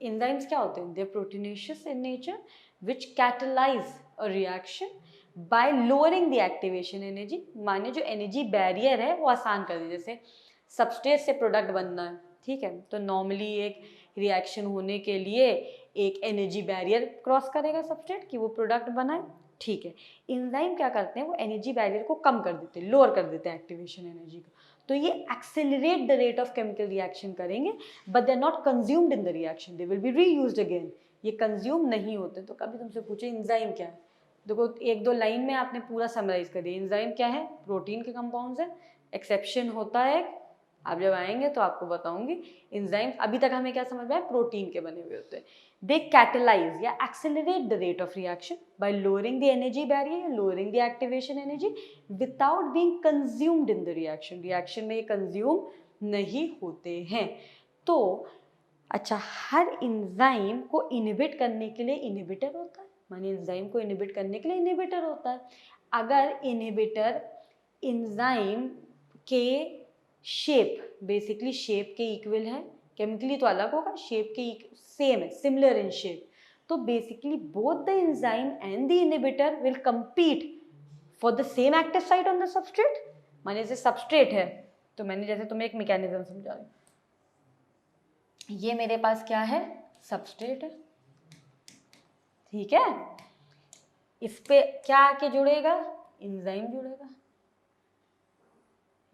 एंजाइम्स क्या होते हैं, they are proteinaceous in nature which catalyse a reaction by lowering the activation energy. माने जो एनर्जी बैरियर है वो आसान कर दे, जैसे सबस्ट्रेट से प्रोडक्ट बनना है, ठीक है, तो नॉर्मली एक रिएक्शन होने के लिए एक एनर्जी बैरियर क्रॉस करेगा सबस्ट्रेट कि वो प्रोडक्ट बनाए, ठीक है। एंजाइम क्या करते हैं, वो एनर्जी बैरियर को कम कर देते हैं, लोअर कर देते हैं एक्टिवेशन एनर्जी को, तो ये accelerate the rate of chemical reaction करेंगे, but they are not consumed in the reaction, they will be reused again, ये कंज्यूम नहीं होते। तो कभी तुमसे पूछे एंजाइम क्या है, देखो एक दो लाइन में आपने पूरा समराइज कर दिया, एंजाइम क्या है, प्रोटीन के कंपाउंड्स है, एक्सेप्शन होता है, आप जब आएंगे तो आपको बताऊंगी। एंजाइम अभी तक हमें क्या समझ में आया, प्रोटीन के बने हुए होते हैं। दे कैटलाइज या accelerate the rate of reaction by lowering the energy barrier, lowering the activation energy without being consumed in the reaction, reaction में ये कंज्यूम नहीं होते हैं। तो अच्छा, हर एंजाइम को इनहिबिट करने के लिए इनहिबिटर होता है, माने एंजाइम को इनहिबिट करने के लिए इनहिबिटर होता है। अगर इनहिबिटर एंजाइम के शेप, बेसिकली शेप के इक्वल है, केमिकली तो अलग होगा, शेप के सेम है, सिमिलर इन शेप, तो basically both the enzyme and the inhibitor will compete for the same active site on the substrate. माने जैसे सबस्ट्रेट है, तो मैंने जैसे तुम्हें एक मैकेनिज्म समझा रही हूँ, ये मेरे पास क्या है, सबस्ट्रेट है, ठीक है। इस पे क्या आके जुड़ेगा, एंजाइम जुड़ेगा।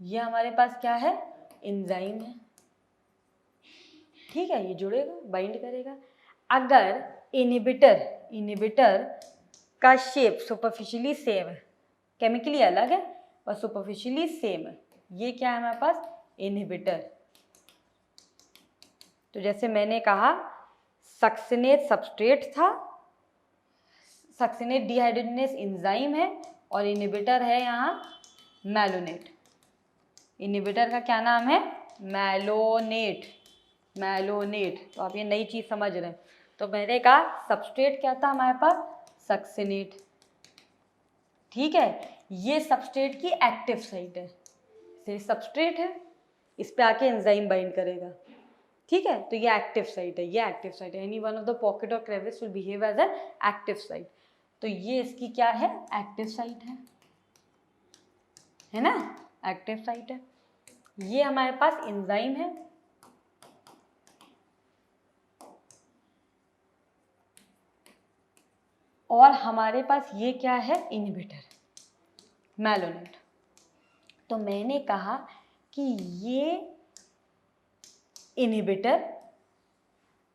ये हमारे पास क्या है, एंजाइम है, ठीक है, ये जुड़ेगा, बाइंड करेगा। अगर इनहिबिटर का शेप सुपरफिशियली सेम है, केमिकली अलग है पर सुपरफिशियली सेम है, ये क्या है हमारे पास, इनहिबिटर। तो जैसे मैंने कहा सक्सिनेट सबस्ट्रेट था, सक्सिनेट डिहाइड्रोजनेस एंजाइम है, और इनहिबिटर है यहाँ मैलोनेट। इनहिबिटर का क्या नाम है, मैलोनेट। तो आप ये नई चीज समझ रहे हैं। तो मैंने कहा सबस्ट्रेट क्या था हमारे पास, सक्सिनेट, ठीक है। ये सबस्ट्रेट की एक्टिव साइट है, ये सबस्ट्रेट है, इस पे आके एंजाइम बाइंड करेगा, ठीक है। तो ये एक्टिव साइट है, ये एक्टिव साइट है। Any one of the pocket और crevice will behave as an active site. तो ये इसकी क्या है, एक्टिव साइट है ना, एक्टिव साइट है। ये हमारे पास एंजाइम है, और हमारे पास ये क्या है, इनहिबिटर, मैलोनेट। तो मैंने कहा कि ये इनहिबिटर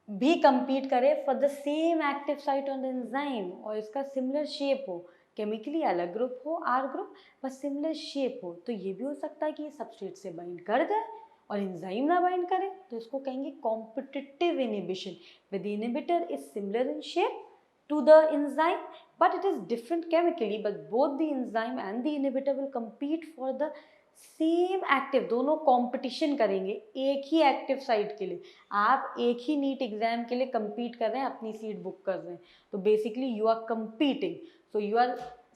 भी कंपीट करे for the same active site on the enzyme, और इसका सिमिलर शेप हो, केमिकली अलग ग्रुप हो, आर ग्रुप, बस सिमिलर शेप हो। तो ये भी हो सकता है कि ये सबस्ट्रेट से बाइंड कर दे और एंजाइम ना बाइंड करे, तो इसको कहेंगे competitive inhibition, with inhibitor is similar in shape to the enzyme but it is different chemically, but both the enzyme and the inhibitor will compete for the same active, दोनों competition करेंगे एक ही active site के लिए। आप एक ही NEET exam के लिए compete कर रहे हैं, अपनी सीट बुक कर रहे हैं, तो basically you are competing, so your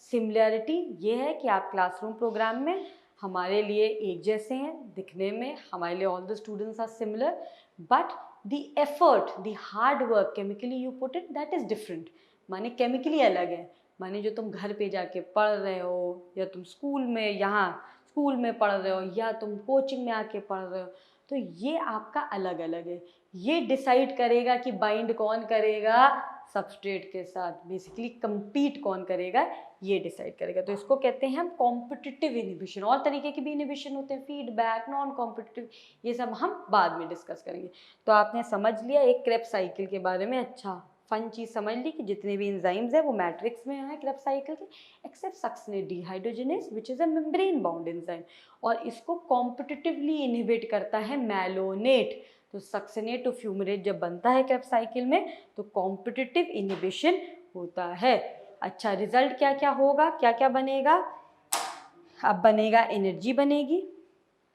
similarity ये है कि आप क्लासरूम प्रोग्राम में हमारे लिए एक जैसे हैं दिखने में, हमारे लिए all the students are similar, but the effort, the hard work chemically you put it, that is different। माने केमिकली अलग है, माने जो तुम घर पे जाके पढ़ रहे हो, या तुम स्कूल में यहाँ स्कूल में पढ़ रहे हो, या तुम कोचिंग में आके पढ़ रहे हो, तो ये आपका अलग अलग है। ये डिसाइड करेगा कि बाइंड कौन करेगा सबस्ट्रेट के साथ, बेसिकली compete कौन करेगा ये डिसाइड करेगा। तो इसको कहते हैं हम कॉम्पिटिटिव इनहिबिशन। और तरीके के भी इनहिबिशन होते हैं, फीडबैक, नॉन कॉम्पिटिटिव, ये सब हम बाद में डिस्कस करेंगे। तो आपने समझ लिया एक क्रेब्स साइकिल के बारे में, अच्छा फन चीज़ समझ ली कि जितने भी एंजाइम्स हैं वो मैट्रिक्स में है क्रेब्स साइकिल के, except succinate dehydrogenase which is a membrane bound enzyme, और इसको कॉम्पिटिटिवली इनहिबिट करता है मैलोनेट। तो सक्सिनेट टू फ्यूमरेट जब बनता है क्रेब्स साइकिल में तो कॉम्पिटिटिव इनहिबिशन होता है। अच्छा रिजल्ट क्या क्या होगा, क्या क्या बनेगा, अब बनेगा एनर्जी बनेगी,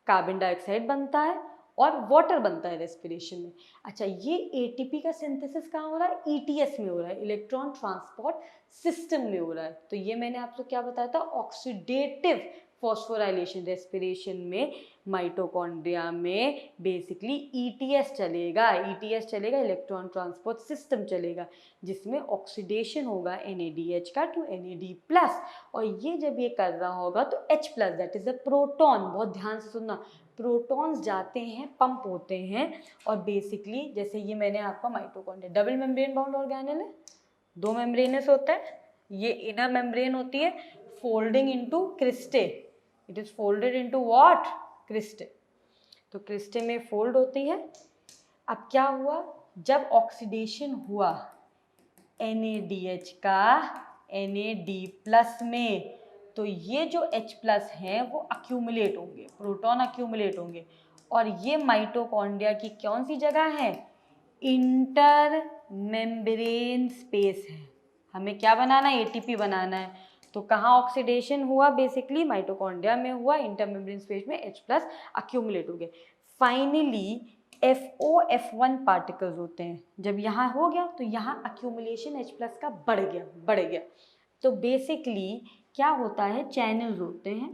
कार्बन डाइऑक्साइड बनता है, और वाटर बनता है रेस्पिरेशन में। अच्छा ये एटीपी का सिंथेसिस कहाँ हो रहा है, ईटीएस में हो रहा है, इलेक्ट्रॉन ट्रांसपोर्ट सिस्टम में हो रहा है। तो ये मैंने आपको क्या बताया था, ऑक्सीडेटिव फॉस्फोराइलेशन, रेस्पिरेशन में माइटोकॉन्ड्रिया में बेसिकली ईटीएस चलेगा, इलेक्ट्रॉन ट्रांसपोर्ट सिस्टम चलेगा, जिसमें ऑक्सीडेशन होगा NADH का टू NAD+, और ये जब ये कर रहा होगा तो H+, that is a proton, बहुत ध्यान से सुनना, प्रोटॉन्स जाते हैं, पंप होते हैं, और बेसिकली जैसे ये मैंने आपका mitochondria double membrane bound organelle है, 2 मेम्ब्रेनस होता है, ये इनर मेम्ब्रेन होती है folding into cristae, it is folded into what, cristae. तो क्रिस्टे में फोल्ड होती है। अब क्या हुआ, जब ऑक्सीडेशन हुआ NADH का NAD+ में, तो ये जो H+ हैं वो अक्यूमुलेट होंगे, प्रोटॉन अक्यूमुलेट होंगे, और ये माइटोकॉन्ड्रिया की कौन सी जगह है, इंटर मेम्ब्रेन स्पेस है। हमें क्या बनाना है, ATP बनाना है। तो कहाँ ऑक्सीडेशन हुआ, बेसिकली माइटोकॉन्ड्रिया में हुआ, इंटर मेम्ब्रेन स्पेस में H+ अक्यूमुलेट हो गए। फाइनली FOF1 पार्टिकल्स होते हैं, जब यहाँ हो गया तो यहाँ अक्यूमुलेशन H+ का बढ़ गया। तो बेसिकली क्या होता है, चैनल्स होते हैं,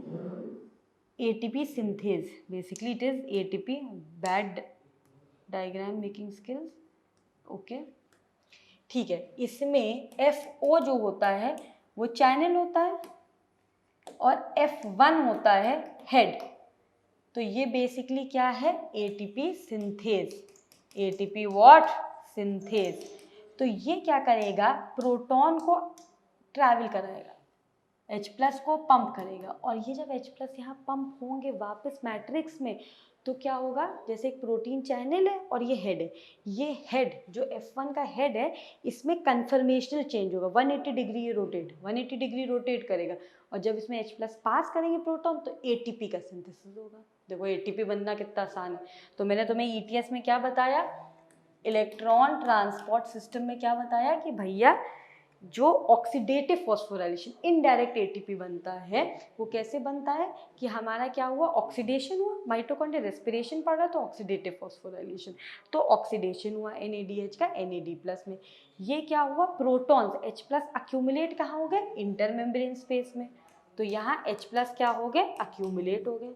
ATP synthase, basically it is ATP, bad diagram making skills, okay ठीक है। इसमें FO जो होता है वो चैनल होता है, और F1 होता है हेड। तो ये बेसिकली क्या है, ATP synthase, ATP what, synthase. तो ये क्या करेगा, प्रोटॉन को ट्रैवल कराएगा, H+ को पंप करेगा, और ये जब H+ यहाँ पंप होंगे वापस मैट्रिक्स में, तो क्या होगा, जैसे एक प्रोटीन चैनल है और ये हेड है, ये हेड जो F1 का हेड है, इसमें कन्फर्मेशनल चेंज होगा, 180 डिग्री ये रोटेट, 180 डिग्री रोटेट करेगा, और जब इसमें H+ पास करेंगे प्रोटॉन तो ATP का सिंथेसिस होगा। देखो ATP बनना कितना आसान है। तो मैंने तुम्हें ETS में क्या बताया, इलेक्ट्रॉन ट्रांसपोर्ट सिस्टम में क्या बताया कि भैया जो ऑक्सीडेटिव फॉस्फोराइलेशन इनडायरेक्ट एटीपी बनता है, वो कैसे बनता है कि हमारा क्या हुआ, ऑक्सीडेशन हुआ, माइटोकॉन्ड्रिया रेस्पिरेशन पड़ रहा तो ऑक्सीडेटिव फॉस्फोराइलेशन, तो ऑक्सीडेशन हुआ NADH का NAD+ में। ये क्या हुआ, प्रोटॉन्स H+ अक्यूमुलेट कहाँ हो गए, इंटरमेम्ब्रेन स्पेस में, तो यहाँ H+ क्या हो गए, अक्यूमुलेट हो गए,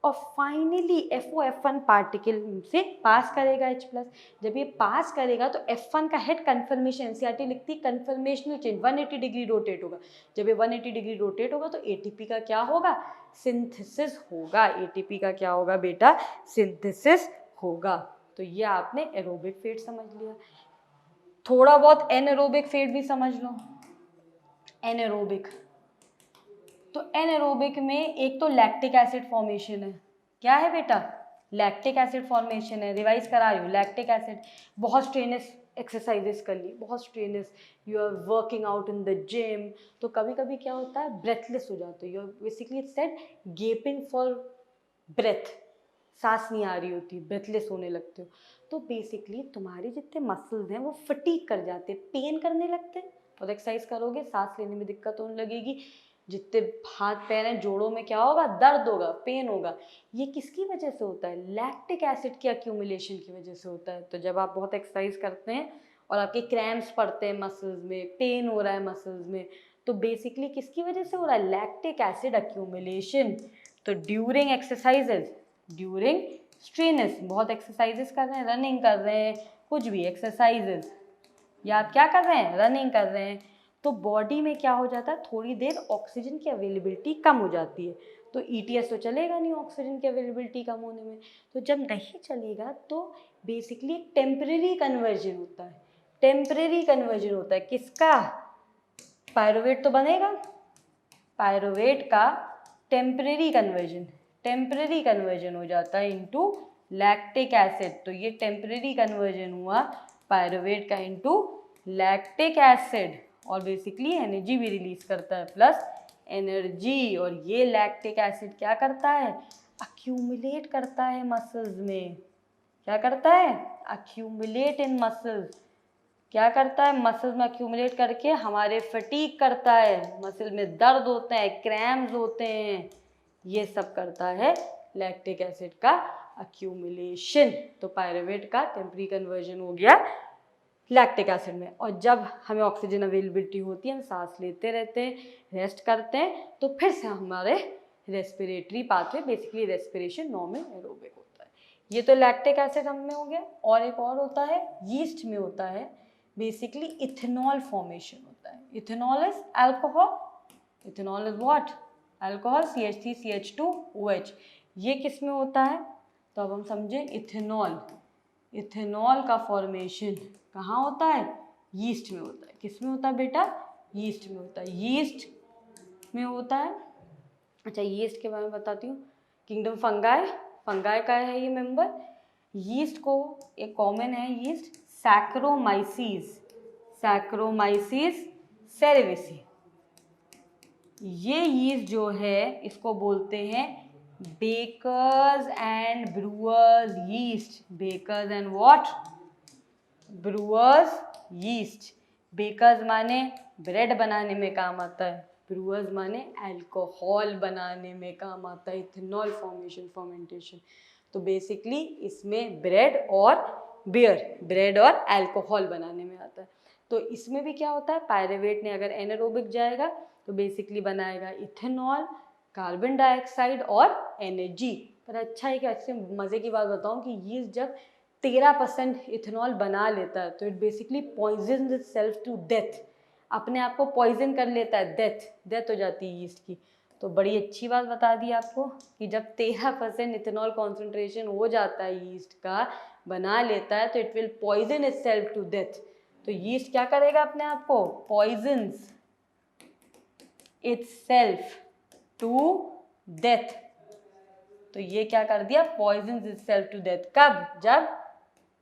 और फाइनली FOF1 पार्टिकल से पास करेगा H+। जब ये पास करेगा तो F1 का हेड कन्फर्मेशन, NCERT लिखती है कन्फर्मेशनल चेंज, 180 डिग्री रोटेट होगा। जब ये 180 डिग्री रोटेट होगा तो ATP का क्या होगा, सिंथेसिस होगा। ATP का क्या होगा बेटा, सिंथेसिस होगा। तो ये आपने एरोबिक फेट समझ लिया। थोड़ा बहुत एनएरोबिक फेट भी समझ लो। एनएरोबिक, तो एनएरोबिक में एक तो लैक्टिक एसिड फॉर्मेशन है। क्या है बेटा, लैक्टिक एसिड फॉर्मेशन है। रिवाइज करा रही हूँ, लैक्टिक एसिड, बहुत स्ट्रेनस एक्सरसाइजेस कर ली, बहुत strenuous, you are working out in the gym, तो कभी कभी क्या होता है, ब्रेथलेस हो जाते हो, you are basically it's said gaping for breath, सांस नहीं आ रही होती, ब्रेथलेस होने लगते हो, तो बेसिकली तुम्हारे जितने मसल्स हैं वो फटीग कर जाते हैं, पेन करने लगते हैं, और एक्सरसाइज करोगे सांस लेने में दिक्कत होने लगेगी, जितने हाथ पैर हैं जोड़ों में क्या होगा, दर्द होगा, पेन होगा। ये किसकी वजह से होता है, लैक्टिक एसिड की अक्यूमुलेशन की वजह से होता है। तो जब आप बहुत एक्सरसाइज करते हैं और आपके क्रैम्प्स पड़ते हैं मसल्स में, पेन हो रहा है मसल्स में, तो बेसिकली किसकी वजह से हो रहा है, लैक्टिक एसिड अक्यूमुलेशन। तो ड्यूरिंग एक्सरसाइजेज, ड्यूरिंग स्ट्रेनस, बहुत एक्सरसाइजेस कर रहे हैं, रनिंग कर रहे हैं, कुछ भी एक्सरसाइजेज, या आप क्या कर रहे हैं, रनिंग कर रहे हैं, तो बॉडी में क्या हो जाता है, थोड़ी देर ऑक्सीजन की अवेलेबिलिटी कम हो जाती है। तो ETS तो चलेगा नहीं ऑक्सीजन की अवेलेबिलिटी कम होने में, तो जब नहीं चलेगा तो बेसिकली एक टेम्परेरी कन्वर्जन होता है। टेम्परेरी कन्वर्जन होता है किसका, पायरुवेट तो बनेगा, पायरुवेट का टेम्परेरी कन्वर्जन, टेम्परेरी कन्वर्जन हो जाता है इनटू लैक्टिक एसिड। तो ये टेम्परेरी कन्वर्जन हुआ पायरुवेट का इनटू लैक्टिक एसिड, और बेसिकली एनर्जी भी रिलीज करता है, प्लस एनर्जी। और ये लैक्टिक एसिड क्या करता है, अक्यूमुलेट करता है मसल्स में। क्या करता है, अक्यूमुलेट इन मसल्स। क्या करता है, मसल्स में अक्यूमुलेट करके हमारे फटीग करता है, मसल में दर्द होते हैं, क्रैम्स होते हैं, ये सब करता है लैक्टिक एसिड का अक्यूमुलेशन। तो पायरुवेट का टेम्परेरी कन्वर्जन हो गया लैक्टिक एसिड में। और जब हमें ऑक्सीजन अवेलेबिलिटी होती है, हम सांस लेते रहते हैं, रेस्ट करते हैं, तो फिर से हमारे respiratory pathway, basically respiration normal aerobic होता है। ये तो लैक्टिक एसिड हम में हो गया। और एक और होता है, यीस्ट में होता है, बेसिकली इथेनॉल फॉर्मेशन होता है। Ethanol is alcohol, ethanol is what, alcohol, CH3CH2OH। ये किस में होता है, तो अब हम समझें, इथेनॉल, इथेनॉल का फॉर्मेशन कहाँ होता है, यीस्ट में होता है। किस में होता है बेटा, यीस्ट में होता है, यीस्ट में होता है। अच्छा, यीस्ट के बारे में बताती हूँ, किंगडम फंगाई, फंगाई का है ये मेंबर। यीस्ट को एक कॉमन है यीस्ट, सैक्रोमाइसीस, सैक्रोमाइसीस सेरेविसी। ये यीस्ट जो है इसको बोलते हैं bakers and brewers yeast, bakers and what, brewers yeast. Bakers माने ब्रेड बनाने में काम आता है, ब्रूअर्स माने अल्कोहल बनाने में काम आता है, इथेनॉल फॉर्मेशन, फर्मेंटेशन। तो बेसिकली इसमें ब्रेड और बियर, ब्रेड और अल्कोहल बनाने में आता है। तो इसमें भी क्या होता है, पायरुवेट ने अगर एनारोबिक जाएगा तो बेसिकली बनाएगा इथेनॉल, कार्बन डाइऑक्साइड और एनर्जी। पर अच्छा है कि अच्छे मज़े की बात बताऊं कि ये जब 13% इथेनॉल बना लेता है तो it basically poison itself to death, अपने आप को पॉइजन कर लेता है, डेथ हो जाती है यीस्ट की। तो बड़ी अच्छी बात बता दी आपको कि जब 13% इथेनॉल कॉन्सेंट्रेशन हो जाता है यीस्ट का, बना लेता है, तो it will poison itself to death. तो यीस्ट क्या करेगा अपने आप को? Poisons itself to death। तो ये क्या कर दिया? poisons itself to death। कब? जब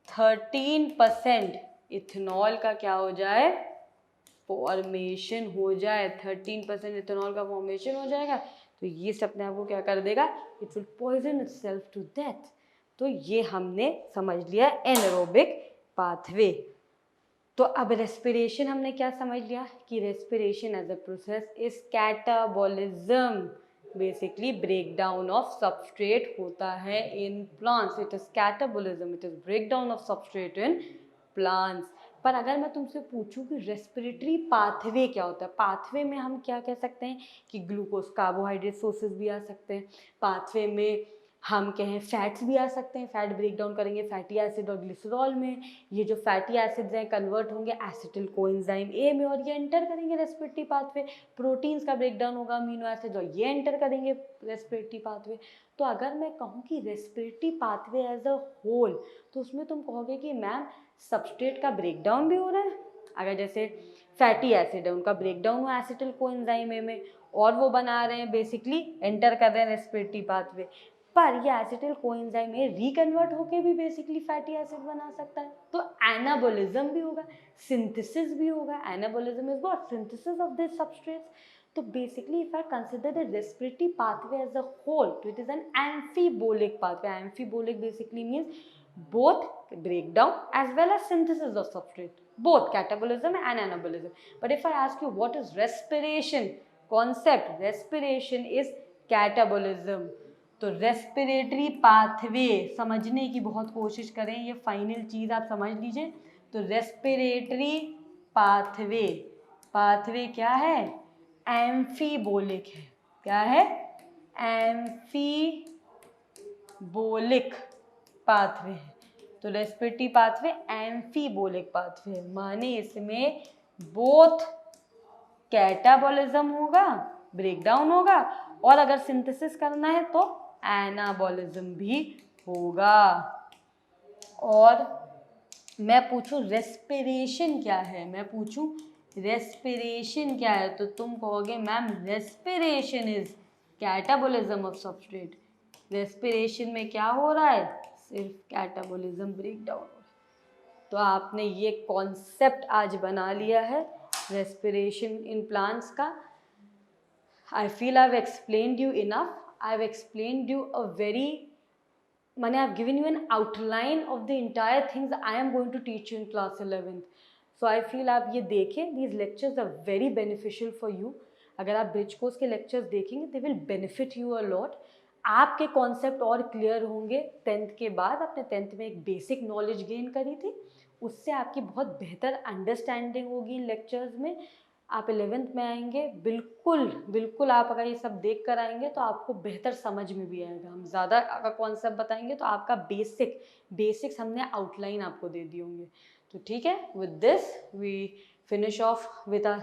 13% इथेनॉल का क्या हो जाए? फॉर्मेशन हो जाए। 13% इथेनॉल का फॉर्मेशन हो जाएगा तो ये अपने आप को क्या कर देगा? It will poison itself to death. तो ये हमने समझ लिया एनारोबिक पाथवे। तो अब रेस्पिरेशन हमने क्या समझ लिया कि respiration as a process is catabolism, basically break down of substrate होता है in plants. It is catabolism, it is break down of substrate in plants. पर अगर मैं तुमसे पूछूं कि रेस्पिरेटरी पाथवे क्या होता है, पाथवे में हम क्या कह सकते हैं कि ग्लूकोज कार्बोहाइड्रेट सोर्सेज भी आ सकते हैं, पाथवे में हम कहें फैट्स भी आ सकते हैं, फैट ब्रेक डाउन करेंगे फैटी एसिड और ग्लिसरॉल में, ये जो फैटी एसिड्स हैं कन्वर्ट होंगे एसिटिल कोएंजाइम ए में और ये एंटर करेंगे रेस्पिरेटरी पाथवे। प्रोटीन्स का ब्रेक डाउन होगा अमीनो एसिड और ये एंटर करेंगे रेस्पिरेटरी पाथवे। तो अगर मैं कहूँ कि respiratory pathway as a whole, तो उसमें तुम कहोगे कि मैम सबस्ट्रेट का ब्रेक डाउन भी हो रहा है। अगर जैसे फैटी एसिड है उनका ब्रेक डाउन हुआ एसिटिल कोएंजाइम ए में और वो बना रहे हैं, बेसिकली एंटर कर रहे हैं रेस्पिरेटरी पाथवे, पर ये एसिटिल कोएंजाइम में रिकन्वर्ट होके भी बेसिकली फैटी एसिड बना सकता है। तो एनाबॉलिज्म भी होगा, सिंथेसिस भी होगा। Anabolism is what? Synthesis of this substrates. तो basically if I consider the respiratory pathway as a whole, तो it is an amphibolic pathway. Amphibolic basically means both breakdown as well as synthesis of substrate, both catabolism and anabolism. But if I ask you what is respiration concept, respiration is catabolism। तो respiratory pathway समझने की बहुत कोशिश करें, ये final चीज़ आप समझ लीजिए। तो रेस्पिरेटरी पाथवे, पाथवे क्या है? एम्फीबोलिक है। क्या है? एम्फीबोलिक पाथवे है। तो रेस्पिरेटरी पाथवे एम्फीबोलिक पाथवे, माने इसमें बोथ कैटाबॉलिज्म होगा, ब्रेकडाउन होगा, और अगर सिंथेसिस करना है तो एनाबॉलिज्म भी होगा। और मैं पूछूं रेस्पिरेशन क्या है, मैं पूछूं रेस्पिरेशन क्या है, तो तुम कहोगे ma'am respiration is catabolism of substrate. Respiration में क्या हो रहा है? सिर्फ कैटाबॉलिज्म ब्रेक डाउन हो रहा है। तो आपने ये कॉन्सेप्ट आज बना लिया है रेस्पिरेशन इन प्लांट्स का। I feel I have explained you enough. I have explained you a very, मैंने I have given you an outline of the entire things I am going to teach you in class 11th। So I feel आप ये देखें, these lectures are very beneficial for you. अगर आप bridge course के lectures देखेंगे they will benefit you a lot. आपके concept और clear होंगे 10th के बाद। आपने 10th में एक बेसिक नॉलेज गेन करी थी, उससे आपकी बहुत बेहतर अंडरस्टैंडिंग होगी इन लेक्चर्स में। आप 11th में आएंगे, बिल्कुल बिल्कुल आप अगर ये सब देख कर आएंगे तो आपको बेहतर समझ में भी आएगा। हम ज़्यादा अगर कॉन्सेप्ट बताएंगे तो आपका बेसिक्स हमने आउटलाइन आपको दे दिए होंगे। तो ठीक है, with this we finish off with a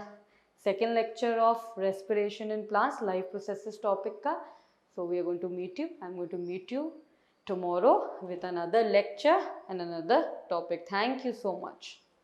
second lecture of respiration in plants, life processes topic का। So we are going to meet you. I'm going to meet you tomorrow with another lecture and another topic. Thank you so much.